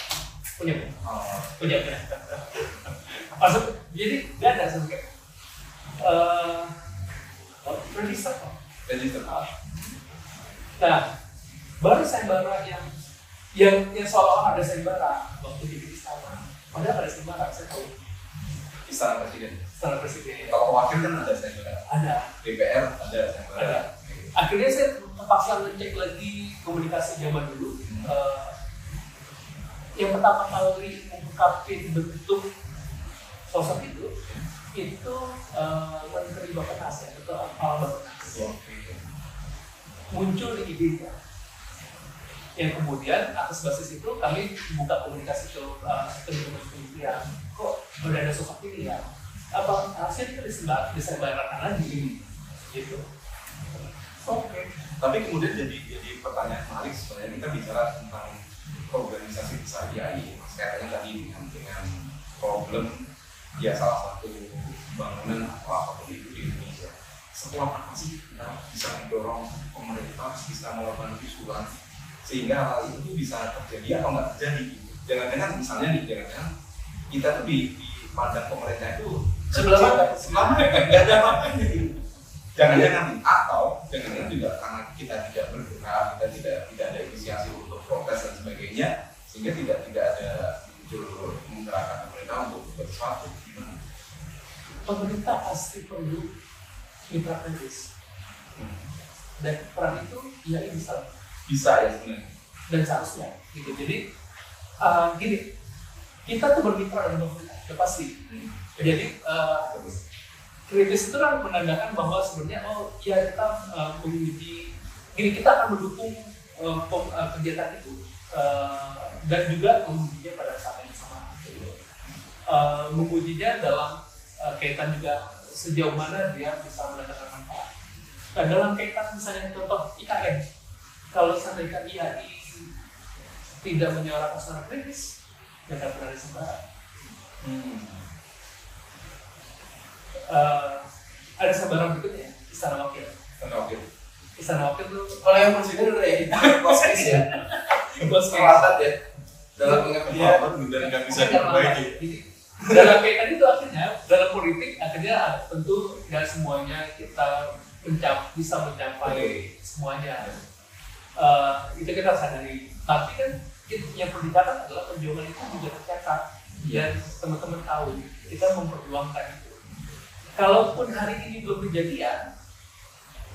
B: Punya. Masuk jadi dia ada sertifikat. Register. Nah, baru sayembara yang seolah-olah ada sayembara waktu di istana. Padahal ada sayembara, saya tahu.
C: Istana Presiden. Kalau wakil kan ada sayembara.
B: Ada.
C: DPR ada sayembara.
B: Akhirnya saya terpaksa ngecek lagi komunikasi zaman dulu. Yang pertama kali mengungkapin bentuk sosok itu Menteri Bappenas ya, atau Kepala Bappenas. Muncul di idenya. Yang kemudian atas basis itu kami buka komunikasi ke kementerian. Kok ada sosok ini ya? Apa hasilnya disebarkan lagi gitu.
C: Tapi kemudian jadi pertanyaan menarik sebenarnya kita bicara tentang organisasi besar IAI kaitannya tadi dengan problem ya salah satu bangunan atau apapun itu di Indonesia. Setelah apa sih kita bisa mendorong pemerintah bisa melakukan visual sehingga hal itu bisa terjadi atau nggak terjadi? Jangan-jangan misalnya jangan-jangan kita tuh di pandang pemerintah itu
B: sebelah mata
C: nggak ada apa-apa gitu. Jangan-jangan atau jangan-jangan juga karena kita tidak bergerak, kita tidak ada inisiasi untuk protes dan sebagainya, sehingga tidak ada muncul menggerakkan pemerintah untuk bersesuatu. Gimana?
B: Pemerintah pasti perlu mitra kritis. Dan peran itu ya bisa
C: ya sebenarnya.
B: Dan seharusnya gitu. Jadi gini, kita tuh bermitra dengan pemerintah, ya pasti. Jadi kritis itu kan menandakan bahwa sebenarnya kita menguji, kita akan mendukung kegiatan itu dan juga mengujinya pada saat yang sama. Mengujinya dalam kaitan juga sejauh mana dia bisa mendatangkan manfaat. Nah, dalam kaitan misalnya contoh IKN, kalau seandainya IAI tidak menyuarakan secara kritis, ya akan berada sembarang. Ada sebarang berikutnya, Istana Wakil. Istana Wakil tuh
A: kalau yang presiden udah ya bos case ya,
B: bos
A: terlambat ya dalam mengambil
C: apa dan nggak bisa diperbaiki.
B: Dalam kaitan itu akhirnya dalam politik akhirnya tentu nggak semuanya kita bisa mencapai semuanya. Itu kita sadari. Tapi kan yang perlu dicatat adalah perjuangan itu juga tercatat dan teman-teman tahu kita memperjuangkan itu. Kalaupun hari ini belum kejadian,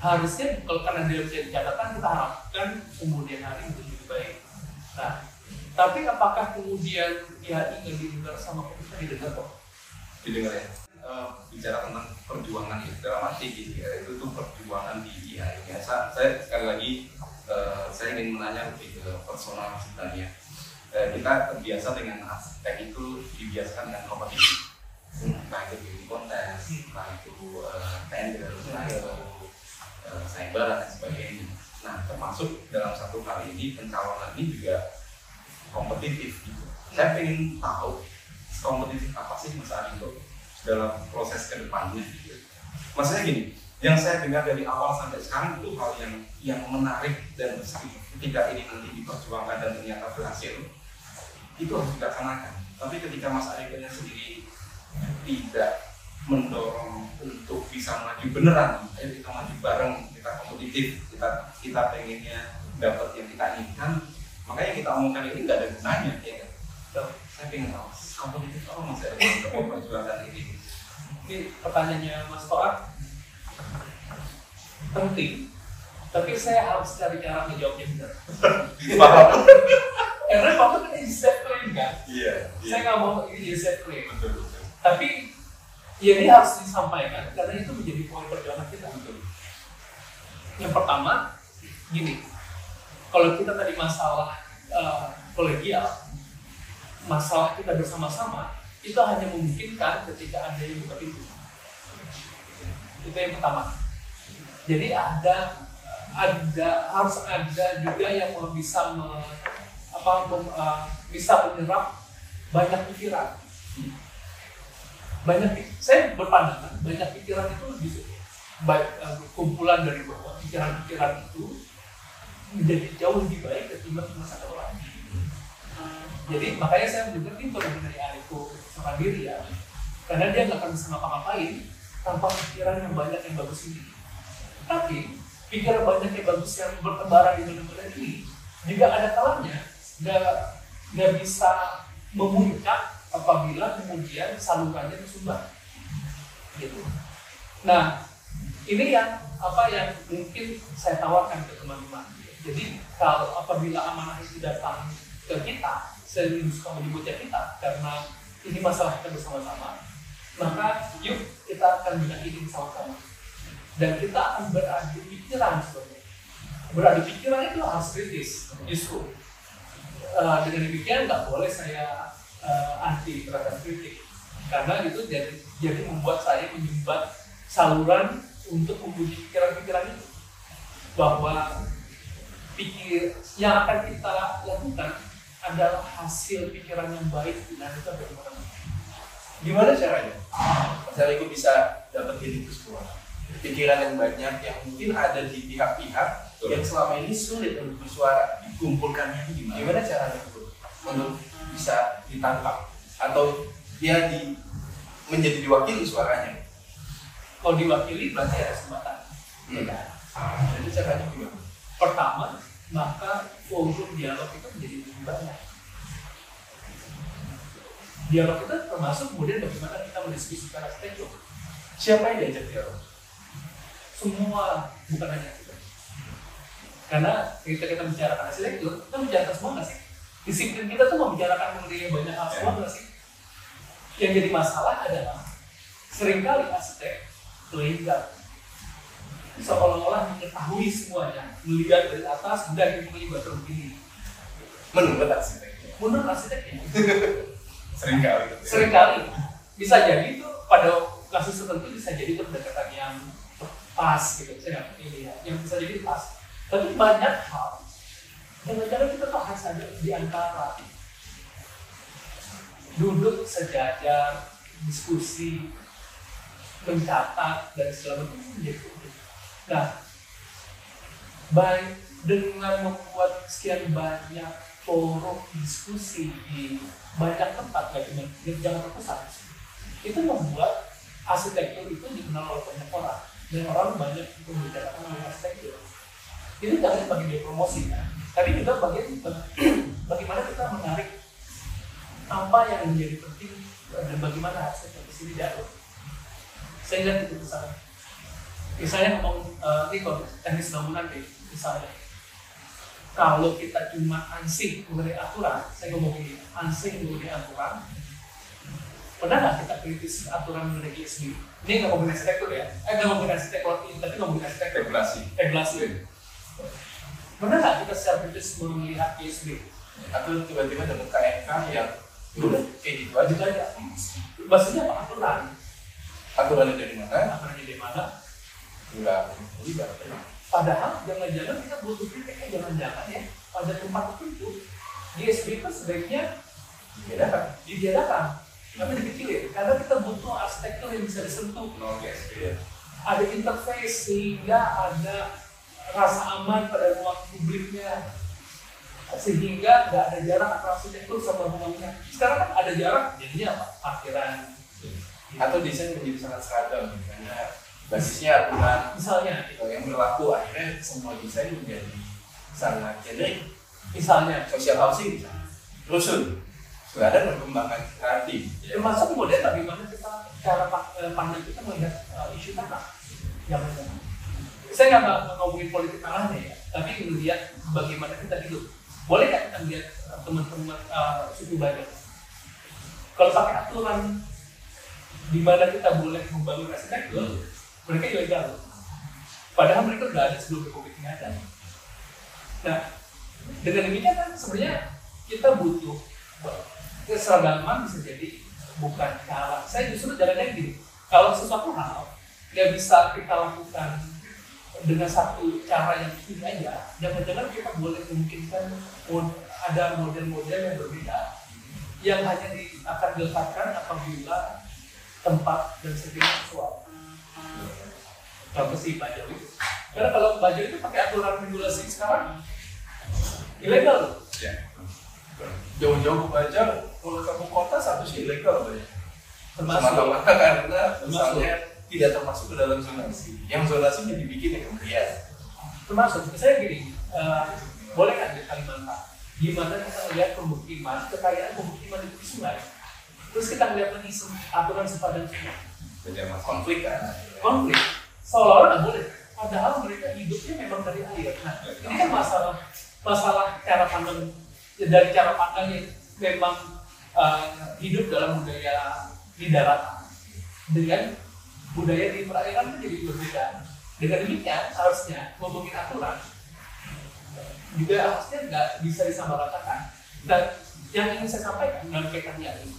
B: harusnya kalau karena dia menjadi catatan kita harapkan kemudian hari itu lebih baik. Nah, tapi apakah kemudian IAI nggak didengar sama pemerintah? Didengar kok.
C: Didengar ya. Bicara tentang perjuangan itu dalam arti gitu ya, itu tuh perjuangan di IAI. Ya, saya sekali lagi saya ingin menanya lebih ke personal sebenarnya. Kita terbiasa dengan aspek itu dibiasakan dengan kompetisi. Entah itu beauty kontes, entah itu tender, entah itu sayembara dan sebagainya. Nah, termasuk dalam satu kali ini pencalonan ini juga kompetitif gitu. Saya ingin tahu kompetitif apa sih Mas Arindo dalam proses kedepannya gitu. Maksudnya gini, yang saya dengar dari awal sampai sekarang itu hal yang menarik dan ketika ini nanti diperjuangkan dan ternyata berhasil, itu harus dilaksanakan. Tapi ketika Mas Arindo sendiri tidak mendorong untuk bisa maju beneran, ayo kita maju bareng, kita kompetitif, kita pengennya dapat yang kita inginkan, makanya kita omongkan ini nggak ada gunanya, ya kan? Saya pengen tahu kompetitif apa Mas Arindo untuk memperjuangkan ini.
B: Ini pertanyaannya Mas Toat penting, tapi saya harus cari cara menjawabnya benar. Karena Bapak kan jadi set claim kan?
C: Iya.
B: Saya nggak mau ini jadi set claim.
C: Betul.
B: Tapi Ya ini harus disampaikan karena itu menjadi poin perjuangan kita. Yang pertama, gini, kalau kita tadi masalah kolegial, masalah kita bersama-sama, itu hanya memungkinkan ketika ada yang buka pintu. Itu yang pertama. Jadi harus ada juga yang bisa bisa menyerap banyak pikiran. Saya berpandangan banyak pikiran itu kumpulan dari bawah. Pikiran-pikiran itu menjadi jauh lebih baik ketimbang cuma satu orang. Jadi makanya saya mendengar itu dari Aliko Sokandiri ya, karena dia nggak akan bisa ngapa-ngapain tanpa pikiran yang banyak yang bagus ini. Tapi pikiran banyak yang bagus yang bertebaran di mana-mana ini juga ada kalanya nggak bisa memuncak apabila kemudian salurannya tersumbat. Gitu. Nah, ini yang mungkin saya tawarkan ke teman-teman. Jadi kalau apabila amanah itu datang ke kita, serius kamu menyebutnya kita, karena ini masalah kita bersama-sama, maka yuk kita akan benahi ini sama-sama. Dan kita akan beradu pikiran sebenarnya. Beradu pikiran itu harus kritis, justru. Dengan demikian nggak boleh saya anti terhadap kritik, karena itu jadi membuat saya menyumbat saluran untuk mempunyai pikiran-pikiran itu, bahwa yang akan kita lakukan adalah hasil pikiran yang baik dan itu ada kemana-mana.
A: Gimana caranya? Mas Aliko bisa dapetin itu semua pikiran yang banyak yang mungkin ada di pihak-pihak yang selama ini sulit untuk bersuara, dikumpulkannya itu gimana? Gimana caranya itu untuk bisa ditangkap atau dia menjadi diwakili suaranya?
B: Kalau diwakili berarti ada kesempatan.
A: Jadi caranya gimana?
B: Pertama, maka forum dialog itu menjadi lebih banyak. Dialog itu termasuk kemudian bagaimana kita mendiskusikan arsitektur.
A: Siapa yang diajak dialog?
B: Semua, bukan hanya kita. Karena ketika kita bicarakan arsitektur, kita bicarakan semua nggak sih? Disiplin kita tuh membicarakan mengenai banyak hal semua nggak sih? Yang jadi masalah adalah seringkali arsitek legal, seolah-olah mengetahui semuanya, melihat dari atas, udah ini baru begini.
A: Menurut arsiteknya.
B: Seringkali bisa jadi itu pada kasus tertentu bisa jadi pendekatan yang pas gitu. Saya nggak pilih ya, yang bisa jadi pas. Tapi banyak hal jangan-jangan kita tuh harus ada di antara duduk sejajar, diskusi, mencatat dan segala macam menjadi penting. Nah, dengan membuat sekian banyak forum diskusi di banyak tempat, nggak cuma di Jakarta Pusat, itu membuat arsitektur itu dikenal oleh banyak orang dan orang banyak untuk membicarakan tentang arsitektur. Itu jangan sebagai promosi kan, tapi juga bagaimana kita menarik apa yang menjadi penting dan bagaimana arsitektur di sini diatur. Saya lihat itu misalnya. Misalnya ngomong ini kalau teknis bangunan deh, misalnya. Kalau kita cuma ansih mengenai aturan, saya ngomong ini, ansih mengenai aturan. Pernah nggak kita kritis aturan mengenai GSB? Ini nggak ngomongin arsitektur ya? Nggak ngomongin arsitektur, tapi ngomongin arsitektur. Regulasi. Pernah nggak kita secara kritis melihat GSB?
A: Atau tiba-tiba dapat KNK yang udah kayak gitu aja.
B: Maksudnya apa?
A: Aturannya dari mana? Enggak terlibat.
B: Padahal jangan-jangan kita butuh kritiknya, jangan-jangan ya pada tempat tertentu GSB itu sebaiknya dibiarkan, tapi dikecilin karena kita butuh arsitektur yang bisa disentuh. Ada interface sehingga ada rasa aman pada ruang publiknya, sehingga nggak ada jarak antara arsitektur sama ruangnya. Sekarang kan ada jarak, jadinya apa? Parkiran.
A: Atau desain menjadi sangat seragam karena basisnya aturan
B: misalnya
A: yang berlaku, akhirnya semua desain menjadi sangat generik.
B: Misalnya
A: social housing rusun sudah ada perkembangan kreatif
B: termasuk kemudian bagaimana kita cara pandang kita melihat isu tanah. Saya nggak ngomongin politik tanahnya ya, tapi melihat bagaimana kita hidup. Boleh nggak kita lihat teman-teman suku Badak kalau pakai aturan di mana kita boleh membangun arsitektur, mereka ilegal. Padahal mereka udah ada sebelum Republik ini ada. Nah, dengan demikian kan sebenarnya kita butuh keseragaman bisa jadi bukan cara. Saya justru jalannya gini, kalau sesuatu hal nggak bisa kita lakukan dengan satu cara yang ini aja, jangan-jangan kita boleh memungkinkan ada model-model yang berbeda yang hanya akan diletakkan apabila tempat dan setting sesuai. Contoh si Bajo itu, karena kalau Bajo itu pakai aturan regulasi sekarang ilegal loh.
A: Ya. Jauh-jauh ke Bajo, kalau ke kota satu sih ilegal banyak. Semata-mata karena misalnya tidak termasuk ke dalam zonasi. Yang zonasinya dibikin ya kemudian.
B: Termasuk, misalnya gini, boleh kan di Kalimantan, gimana kita lihat pemukiman, kekayaan pemukiman di sungai, terus kita lihat lagi aturan sepadan sungai.
A: Konflik kan?
B: Konflik, seolah-olah nggak boleh. Padahal mereka hidupnya memang dari air. Nah, ini kan masalah cara pandang, dari cara pandang yang memang hidup dalam budaya di daratan dengan budaya di perairan itu jadi berbeda. Dengan demikian harusnya ngomongin aturan juga harusnya nggak bisa disamaratakan. Dan yang ingin saya sampaikan dalam kaitannya ini,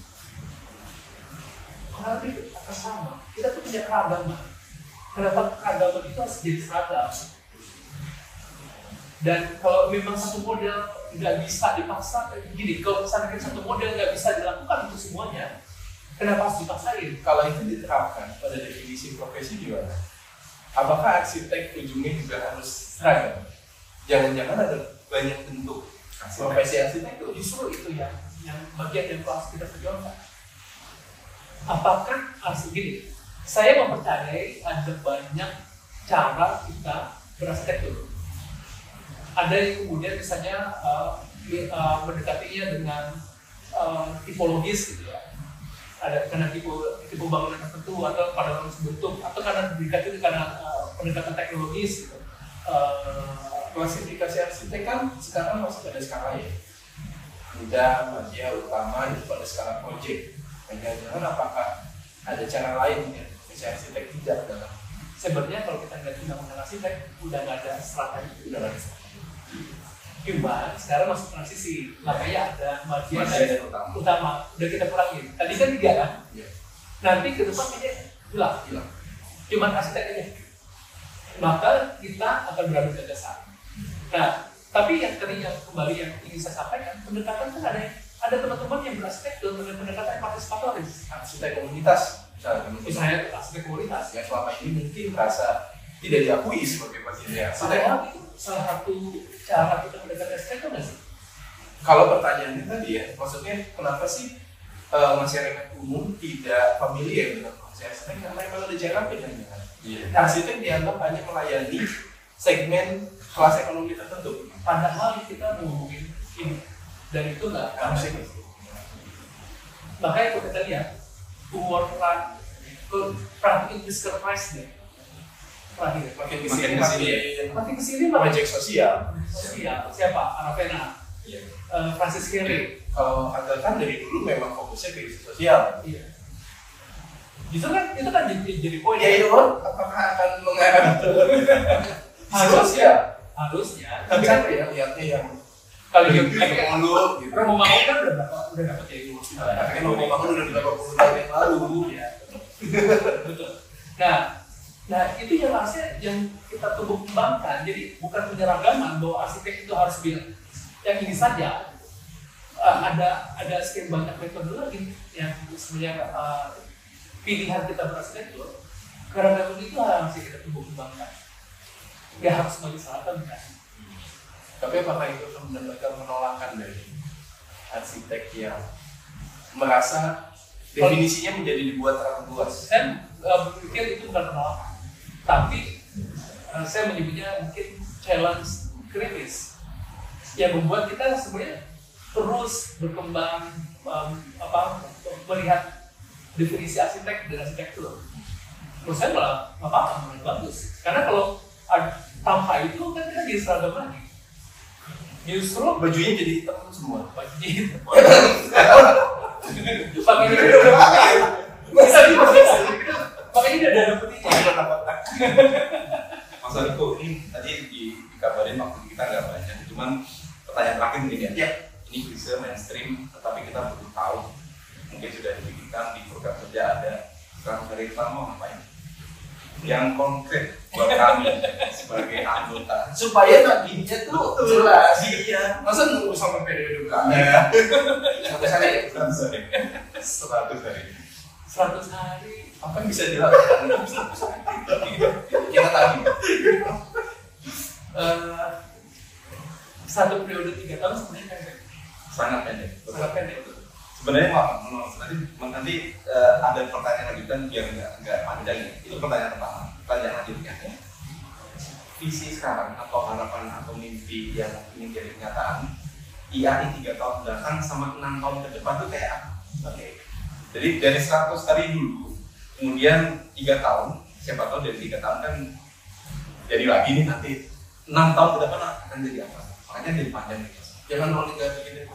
B: orang itu akan sama. Kita tuh punya keragaman. Kenapa keragaman itu harus jadi seragam? Dan kalau memang satu model nggak bisa dipaksa, gini, kalau misalnya satu model nggak bisa dilakukan untuk semuanya, kenapa harus dipaksain?
A: Kalau itu diterapkan pada definisi profesi gimana? Apakah arsitek ujungnya juga harus seragam? Jangan-jangan ada banyak bentuk profesi arsitek itu.
B: Justru itu yang bagian yang harus kita perjuangkan. Apakah gini? Saya mempercayai ada banyak cara kita berarsitektur. Ada yang kemudian misalnya mendekatinya dengan tipologis gitu ya. Ada karena tipe bangunan tertentu atau pada bangunan bentuk atau karena dikatakan karena pendekatan teknologis gitu.
A: Klasifikasi arsitek kan sekarang masih pada skala ya, mudah, media, utama itu pada skala project. Jangan-jangan apakah ada cara lain ya profesi arsitek tidak dalam?
B: Sebenarnya kalau kita nggak undang-undang arsitek udah nggak ada strata itu, udah nggak ada. Cuma sekarang masuk transisi, makanya ada media dan utama. Udah kita kurangin. Tadi kan 3 kan?
A: Ya.
B: Nanti ke depan ini hilang. Cuma arsitek aja. Maka kita akan beradu gagasan. Nah, tapi yang kembali yang ingin saya sampaikan, pendekatan kan ada teman-teman yang berarsitektur dengan pendekatan partisipatoris.
A: Arsitek komunitas,
B: misalnya arsitek komunitas.
A: Yang selama ini mungkin merasa tidak diakui sebagai bagian dari arsitek.
B: Padahal itu salah satu cara kita mendekati arsitek nggak sih?
A: Kalau pertanyaannya tadi ya, maksudnya kenapa sih masyarakat umum tidak familiar dengan profesi arsitek? Karena memang ada jaraknya dengan arsitek dianggap hanya melayani segmen kelas ekonomi tertentu.
B: Padahal kita ngomongin ini dan itu nggak harus ini. Makanya kalau kita lihat umur perhatian Mr. Price deh.
A: Makin kesini
B: proyek
A: sosial.
B: Siapa? Aravena, Francis Gehry.
A: Kalau Agak kan dari dulu memang fokusnya ke isu sosial.
B: Iya. Itu kan jadi poin.
A: Ya itu apakah akan mengarah harusnya. Tapi kan ya lihatnya yang
B: kalau
A: yang dulu gitu.
B: Romo Mangun kan udah dapat ya itu.
A: Tapi kan Romo Mangun udah 80 tahun yang lalu.
B: Ya. Betul. Nah itu yang harusnya yang kita tumbuh kembangkan. Jadi bukan penyeragaman bahwa arsitek itu harus bilang yang ini saja. Ada sekian banyak metode lagi yang sebenarnya pilihan kita berarsitektur. Keragaman itu harus kita tumbuh kembangkan. Nggak harus sebagai selatan kan.
A: Tapi apakah itu akan mendapatkan penolakan dari arsitek yang merasa definisinya menjadi dibuat terlalu luas?
B: Saya berpikir itu bukan penolakan, tapi saya menyebutnya mungkin challenge kritis yang membuat kita sebenarnya terus berkembang melihat definisi arsitek dan arsitektur. Menurut saya malah apa-apa, bagus. Karena kalau tanpa itu kan kita jadi seragam lagi. Justru
A: bajunya jadi hitam semua.
B: Bajunya hitam. Pakai Makanya dia ada putihnya.
C: Mas Riko, ini tadi dikabarin waktu kita nggak banyak, cuman pertanyaan terakhir nih ya. Ini bisa mainstream, tetapi kita butuh tahu. Mungkin sudah dibikinkan di program kerja ada. Sekarang dari kita mau ngapain? Yang konkret buat kami sebagai anggota.
A: Supaya naginya tuh jelas.
C: Iya.
A: Masa nunggu sampai periode berapa? 100 hari.
C: 100 hari.
B: 100 hari.
A: Apa yang bisa dilakukan dalam 100 hari? Kita tahu.
B: Satu periode 3 tahun sebenarnya pendek.
C: Sangat pendek.
B: Sangat pendek.
C: Sebenarnya nanti ada pertanyaan lanjutan biar nggak panjang ya. Itu pertanyaan pertama. Pertanyaan lanjutnya, visi sekarang atau harapan atau mimpi yang ingin jadi kenyataan IAI 3 tahun belakang sama 6 tahun ke depan itu kayak apa? Oke. Jadi dari 100 tadi dulu, kemudian 3 tahun, siapa tahu dari 3 tahun kan jadi lagi nih nanti 6 tahun ke depan akan jadi apa? Makanya jadi panjang nih.
A: Jangan mau tinggal begini.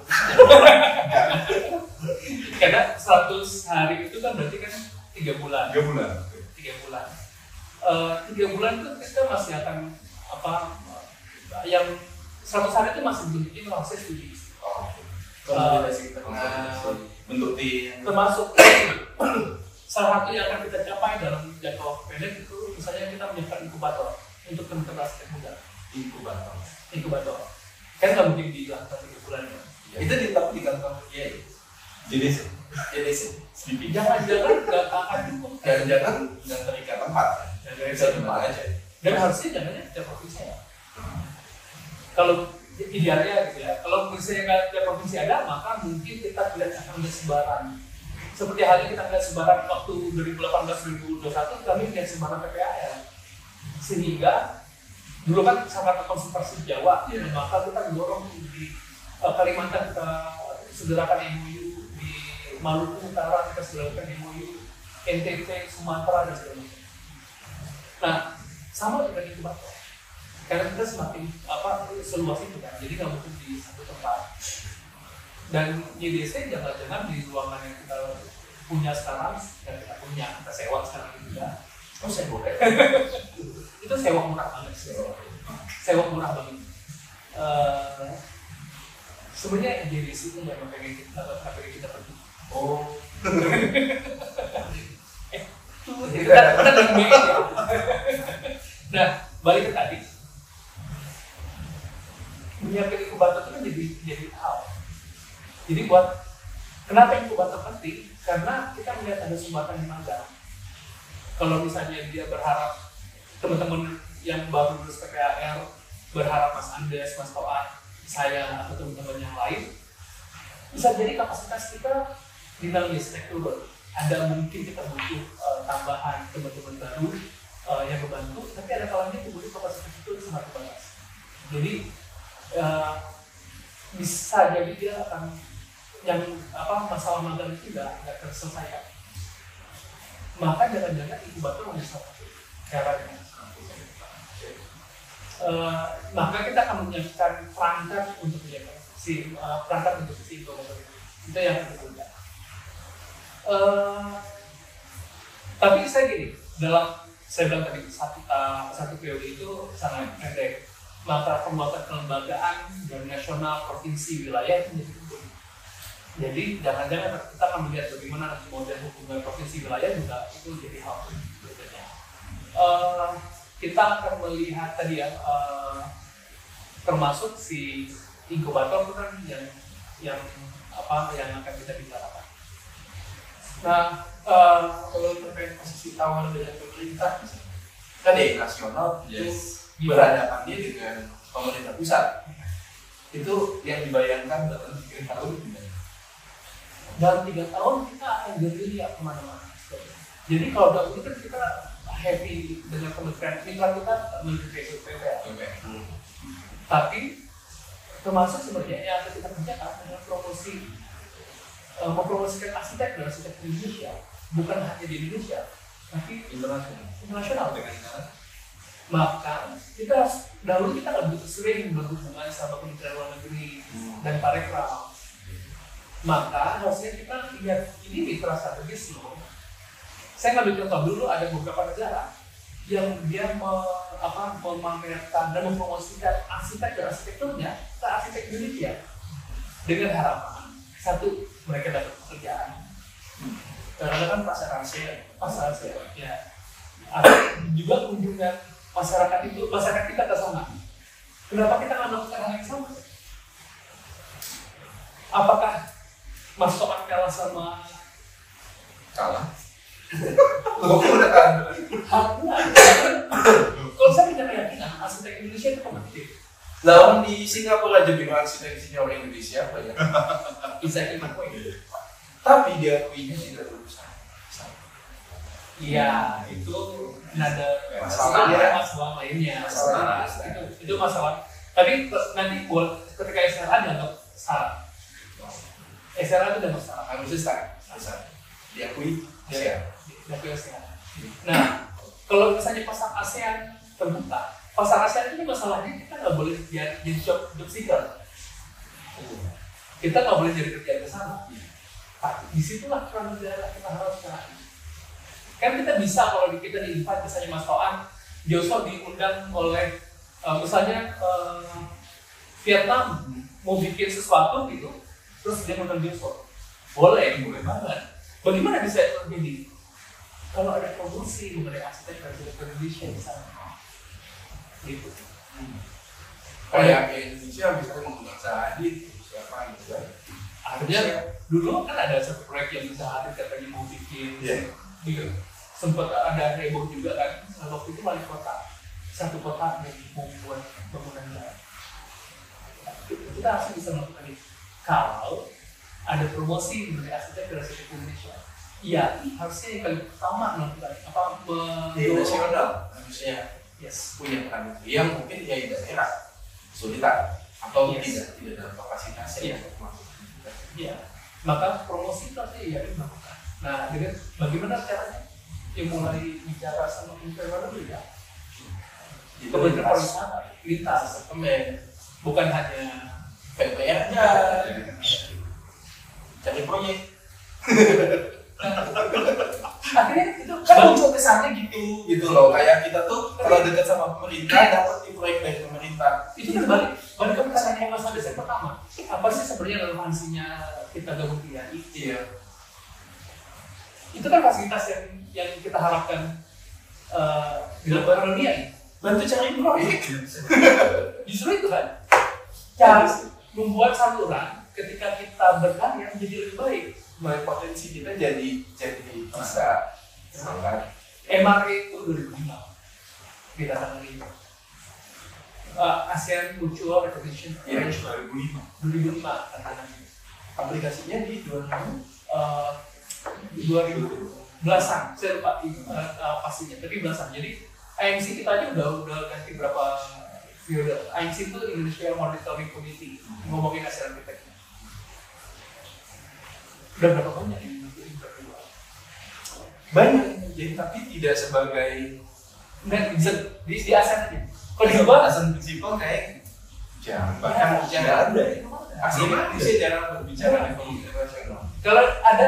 B: Karena 100 hari itu kan berarti kan 3 bulan.
C: 3 bulan.
B: 3 bulan. 3 bulan itu kita masih akan yang 100 hari itu masih belum bikin proses studi.
A: Konsolidasi internal, bentuk tim.
B: Termasuk salah satu yang akan kita capai dalam jangka waktu pendek itu misalnya kita menyiapkan inkubator untuk teman-teman arsitek muda. Inkubator. Kan nggak mungkin dilakukan 3 bulan ya.
A: Itu ditangkap di kantor IAI.
C: JDC.
B: Jangan-jangan nggak akan cukup.
A: Jangan-jangan nggak terikat tempat. Bisa tempat aja.
B: Dan harusnya jangannya tiap provinsi ya. Kalau idealnya gitu ya, kalau misalnya tiap provinsi ada, maka mungkin kita tidak akan ada sebaran. Seperti halnya kita lihat sebaran waktu 2018-2021, kami lihat sebaran PPAL. Sehingga dulu kan sangat konsentrasi di Jawa, maka kita dorong di Kalimantan kita segerakan MOU, di Maluku Utara kita segerakan MOU, NTT, Sumatera dan sebagainya. Nah, sama dengan inkubator. Karena kita semakin seluas itu kan, jadi nggak mungkin di satu tempat. Dan YDC jangan-jangan di ruangan yang kita punya sekarang, yang kita sewa sekarang juga.
A: Oh, saya boleh.
B: Itu sewa murah banget. Sewa murah banget. Sebenarnya YDC itu nggak pengen kita pergi.
A: Oh.
B: Kita lagi ya. Nah, balik ke tadi. Menyiapkan inkubator itu kan jadi hal. Jadi buat kenapa inkubator penting? Karena kita melihat ada sumbatan di magang. Kalau misalnya dia berharap teman-teman yang baru lulus PPAR berharap Mas Andes, Mas Toat, saya atau teman-teman yang lain, bisa jadi kapasitas kita dinamis naik turun. Ada mungkin kita butuh tambahan teman-teman baru yang membantu, tapi ada kalanya kemudian kapasitas itu sangat terbatas. Jadi bisa jadi dia akan yang masalah magang itu nggak terselesaikan. Maka jangan-jangan inkubator menjadi salah satu caranya. Maka kita akan menyiapkan perangkat untuk perangkat untuk si inkubator itu yang kedua. Tapi saya gini, saya bilang tadi satu periode itu sangat pendek. Maka pembuatan kelembagaan dari nasional, provinsi, wilayah itu menjadi penting. Jadi jangan-jangan kita akan melihat bagaimana nanti model hubungan provinsi wilayah juga itu jadi hal berikutnya. Kita akan melihat tadi ya, termasuk si inkubator itu kan yang akan kita bicarakan. Nah,
A: kalau terkait posisi tawar dengan pemerintah, kan nasional berhadapan dia dengan pemerintah pusat. Itu yang dibayangkan dalam 3 tahun.
B: Dalam 3 tahun kita akan gerilya kemana-mana. Jadi kalau dalam itu kan kita happy dengan kementerian mitra kita Menteri PUPR. Tapi termasuk sebenarnya yang akan kita kerjakan adalah mempromosikan arsitek dan arsitek di Indonesia, bukan hanya di Indonesia, tapi internasional dengan cara. Maka kita dahulu kita nggak begitu sering berhubungan sama Kementerian Luar Negeri dan Parekraf. Maka harusnya kita lihat ini mitra strategis loh. Saya ngambil contoh dulu, ada beberapa negara yang dia memamerkan dan mempromosikan arsitek dan arsitekturnya ke arsitek Indonesia dengan harapan satu, mereka dapat pekerjaan. Karena kan pasar Asia ya. Ada juga kunjungan masyarakat kita ke sana. Kenapa kita nggak melakukan hal yang sama? Apakah Mas Toman kalah sama
C: Kalah.
B: Kalau saya punya keyakinan arsitek Indonesia itu kompetitif.
A: Lawan di Singapura aja bilang arsitek senior Indonesia banyak.
B: Bisa iman kok.
A: Tapi diakuinya tidak berusaha.
B: Iya, itu ada
A: Masalahnya.
B: masalah lainnya.
A: Masalah.
B: Itu masalah. Tapi nanti buat ketika SRA dianggap salah. SRA itu dianggap salah.
A: Harusnya besar. Diakui ASEAN.
B: Diakui ASEAN. Nah, kalau misalnya pasar ASEAN terbuka, pasar ASEAN ini masalahnya kita nggak boleh jadi job seeker. Kita nggak boleh jadi kerja ke sana. Disitulah peran negara kita harus cari. Kan kita bisa kalau kita di-invite misalnya Mas Toan, Joshua diundang oleh misalnya Vietnam mau bikin sesuatu gitu, terus dia ngundang Joshua. Boleh banget. Bagaimana bisa itu terjadi? Kalau ada promosi mengenai arsitek dan Indonesia di sana, gitu.
A: Kayak Indonesia misalnya mengundang Sahadi, siapa gitu kan?
B: Akhirnya dulu kan ada satu proyek yang Sahadi katanya mau bikin. Gitu. Sempat ada heboh juga kan, waktu itu wali kota satu kota yang membuat bangunan jalan. Kita harus bisa melakukan itu. Kalau ada promosi mengenai arsitek dan arsitek Indonesia, iya harusnya yang kali pertama melakukan
A: nasional harusnya punya peran itu yang mungkin ya di daerah kesulitan atau tidak dalam kapasitasnya untuk melakukan.
B: Iya, maka promosi itu harusnya ya dilakukan. Nah, dengan bagaimana caranya? Yang mulai bicara sama investor dulu ya. Kementerian Pariwisata, lintas, bukan hanya
A: PPR aja, cari proyek.
B: Akhirnya itu
A: Kan muncul kesannya gitu loh. Kayak kita tuh kalau dekat sama pemerintah dapat di proyek dari pemerintah.
B: itu kan balik ke pertanyaan yang Mas Abes yang pertama. Apa sih sebenarnya relevansinya kita gabung di AI?
A: Iya.
B: Itu kan fasilitas yang kita harapkan di dalam dunia ini.
A: Bantu cari proyek.
B: Justru itu kan cara membuat saluran ketika kita berkarya menjadi lebih baik.
A: Potensi kita jadi bisa sangat.
B: MRE itu 2005 kita tangani ASEAN Mutual Recognition Arrange 2005 tantangannya.
A: Aplikasinya di
B: 2010-an, saya lupa pastinya, tapi belasan. Jadi IMC kita aja udah ganti berapa periode. IMC itu Indonesia Monitoring Committee, ngomongin ASEAN Architect. Udah berapa banyak yang berdua?
A: Banyak, jadi tapi tidak sebagai
B: Enggak, bisa di ASEAN aja. Kalau di luar
A: alasan prinsipal kayak bahkan jarang ada. Aslinya bisa jarang berbicara di internasional.
B: Kalau ada,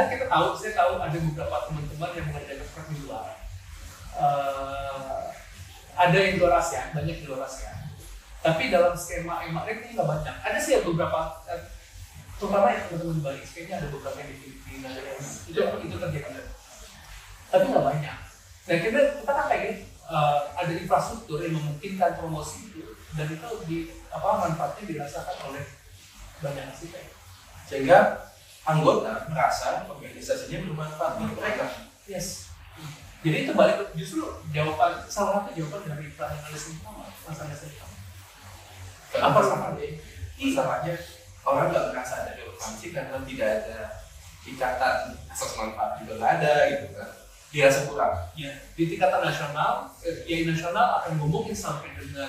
B: saya tahu ada beberapa teman-teman yang mengerjakan proyek di luar. Ada yang di luar ASEAN, banyak di luar ASEAN. Tapi dalam skema MRE ini nggak banyak. Ada sih beberapa, terutama yang teman-teman Bali, kayaknya ada beberapa yang di Filipina, itu kerjakan. Tapi nggak banyak. Nah kita kan kayak ada infrastruktur yang memungkinkan promosi itu, dan itu manfaatnya dirasakan oleh banyak arsitek.
A: Sehingga anggota merasa organisasinya bermanfaat untuk mereka.
B: Yes. Jadi itu balik justru salah satu jawaban dari peran analisis utama, masalah utama. Apa salahnya?
A: Salahnya orang nggak merasa ada relevansi karena tidak ada ikatan asas manfaat juga nggak ada gitu kan. Dirasa kurang.
B: Ya, di tingkatan nasional, nasional akan ngomongin sampai dengan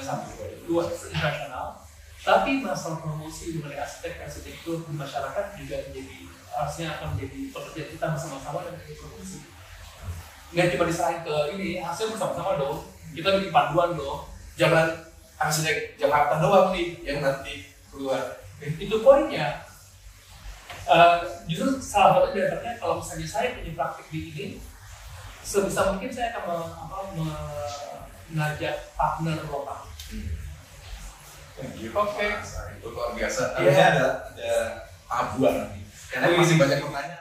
B: luas internasional. Tapi masalah promosi mengenai arsitektur di masyarakat juga harusnya akan menjadi pekerjaan kita bersama-sama dan promosi. Nggak cuma diserahin ke hasil bersama-sama dong. Kita bikin panduan dong.
A: Jangan arsitek Jakarta doang nih yang nanti keluar.
B: Itu poinnya. Justru salah satu dasarnya kalau misalnya saya punya praktik di ini, sebisa mungkin saya akan mengajak partner lokal.
A: Thank you.
B: Oke.
A: Itu luar biasa.
C: Harusnya ada tabuan nanti. Karena masih banyak pertanyaan.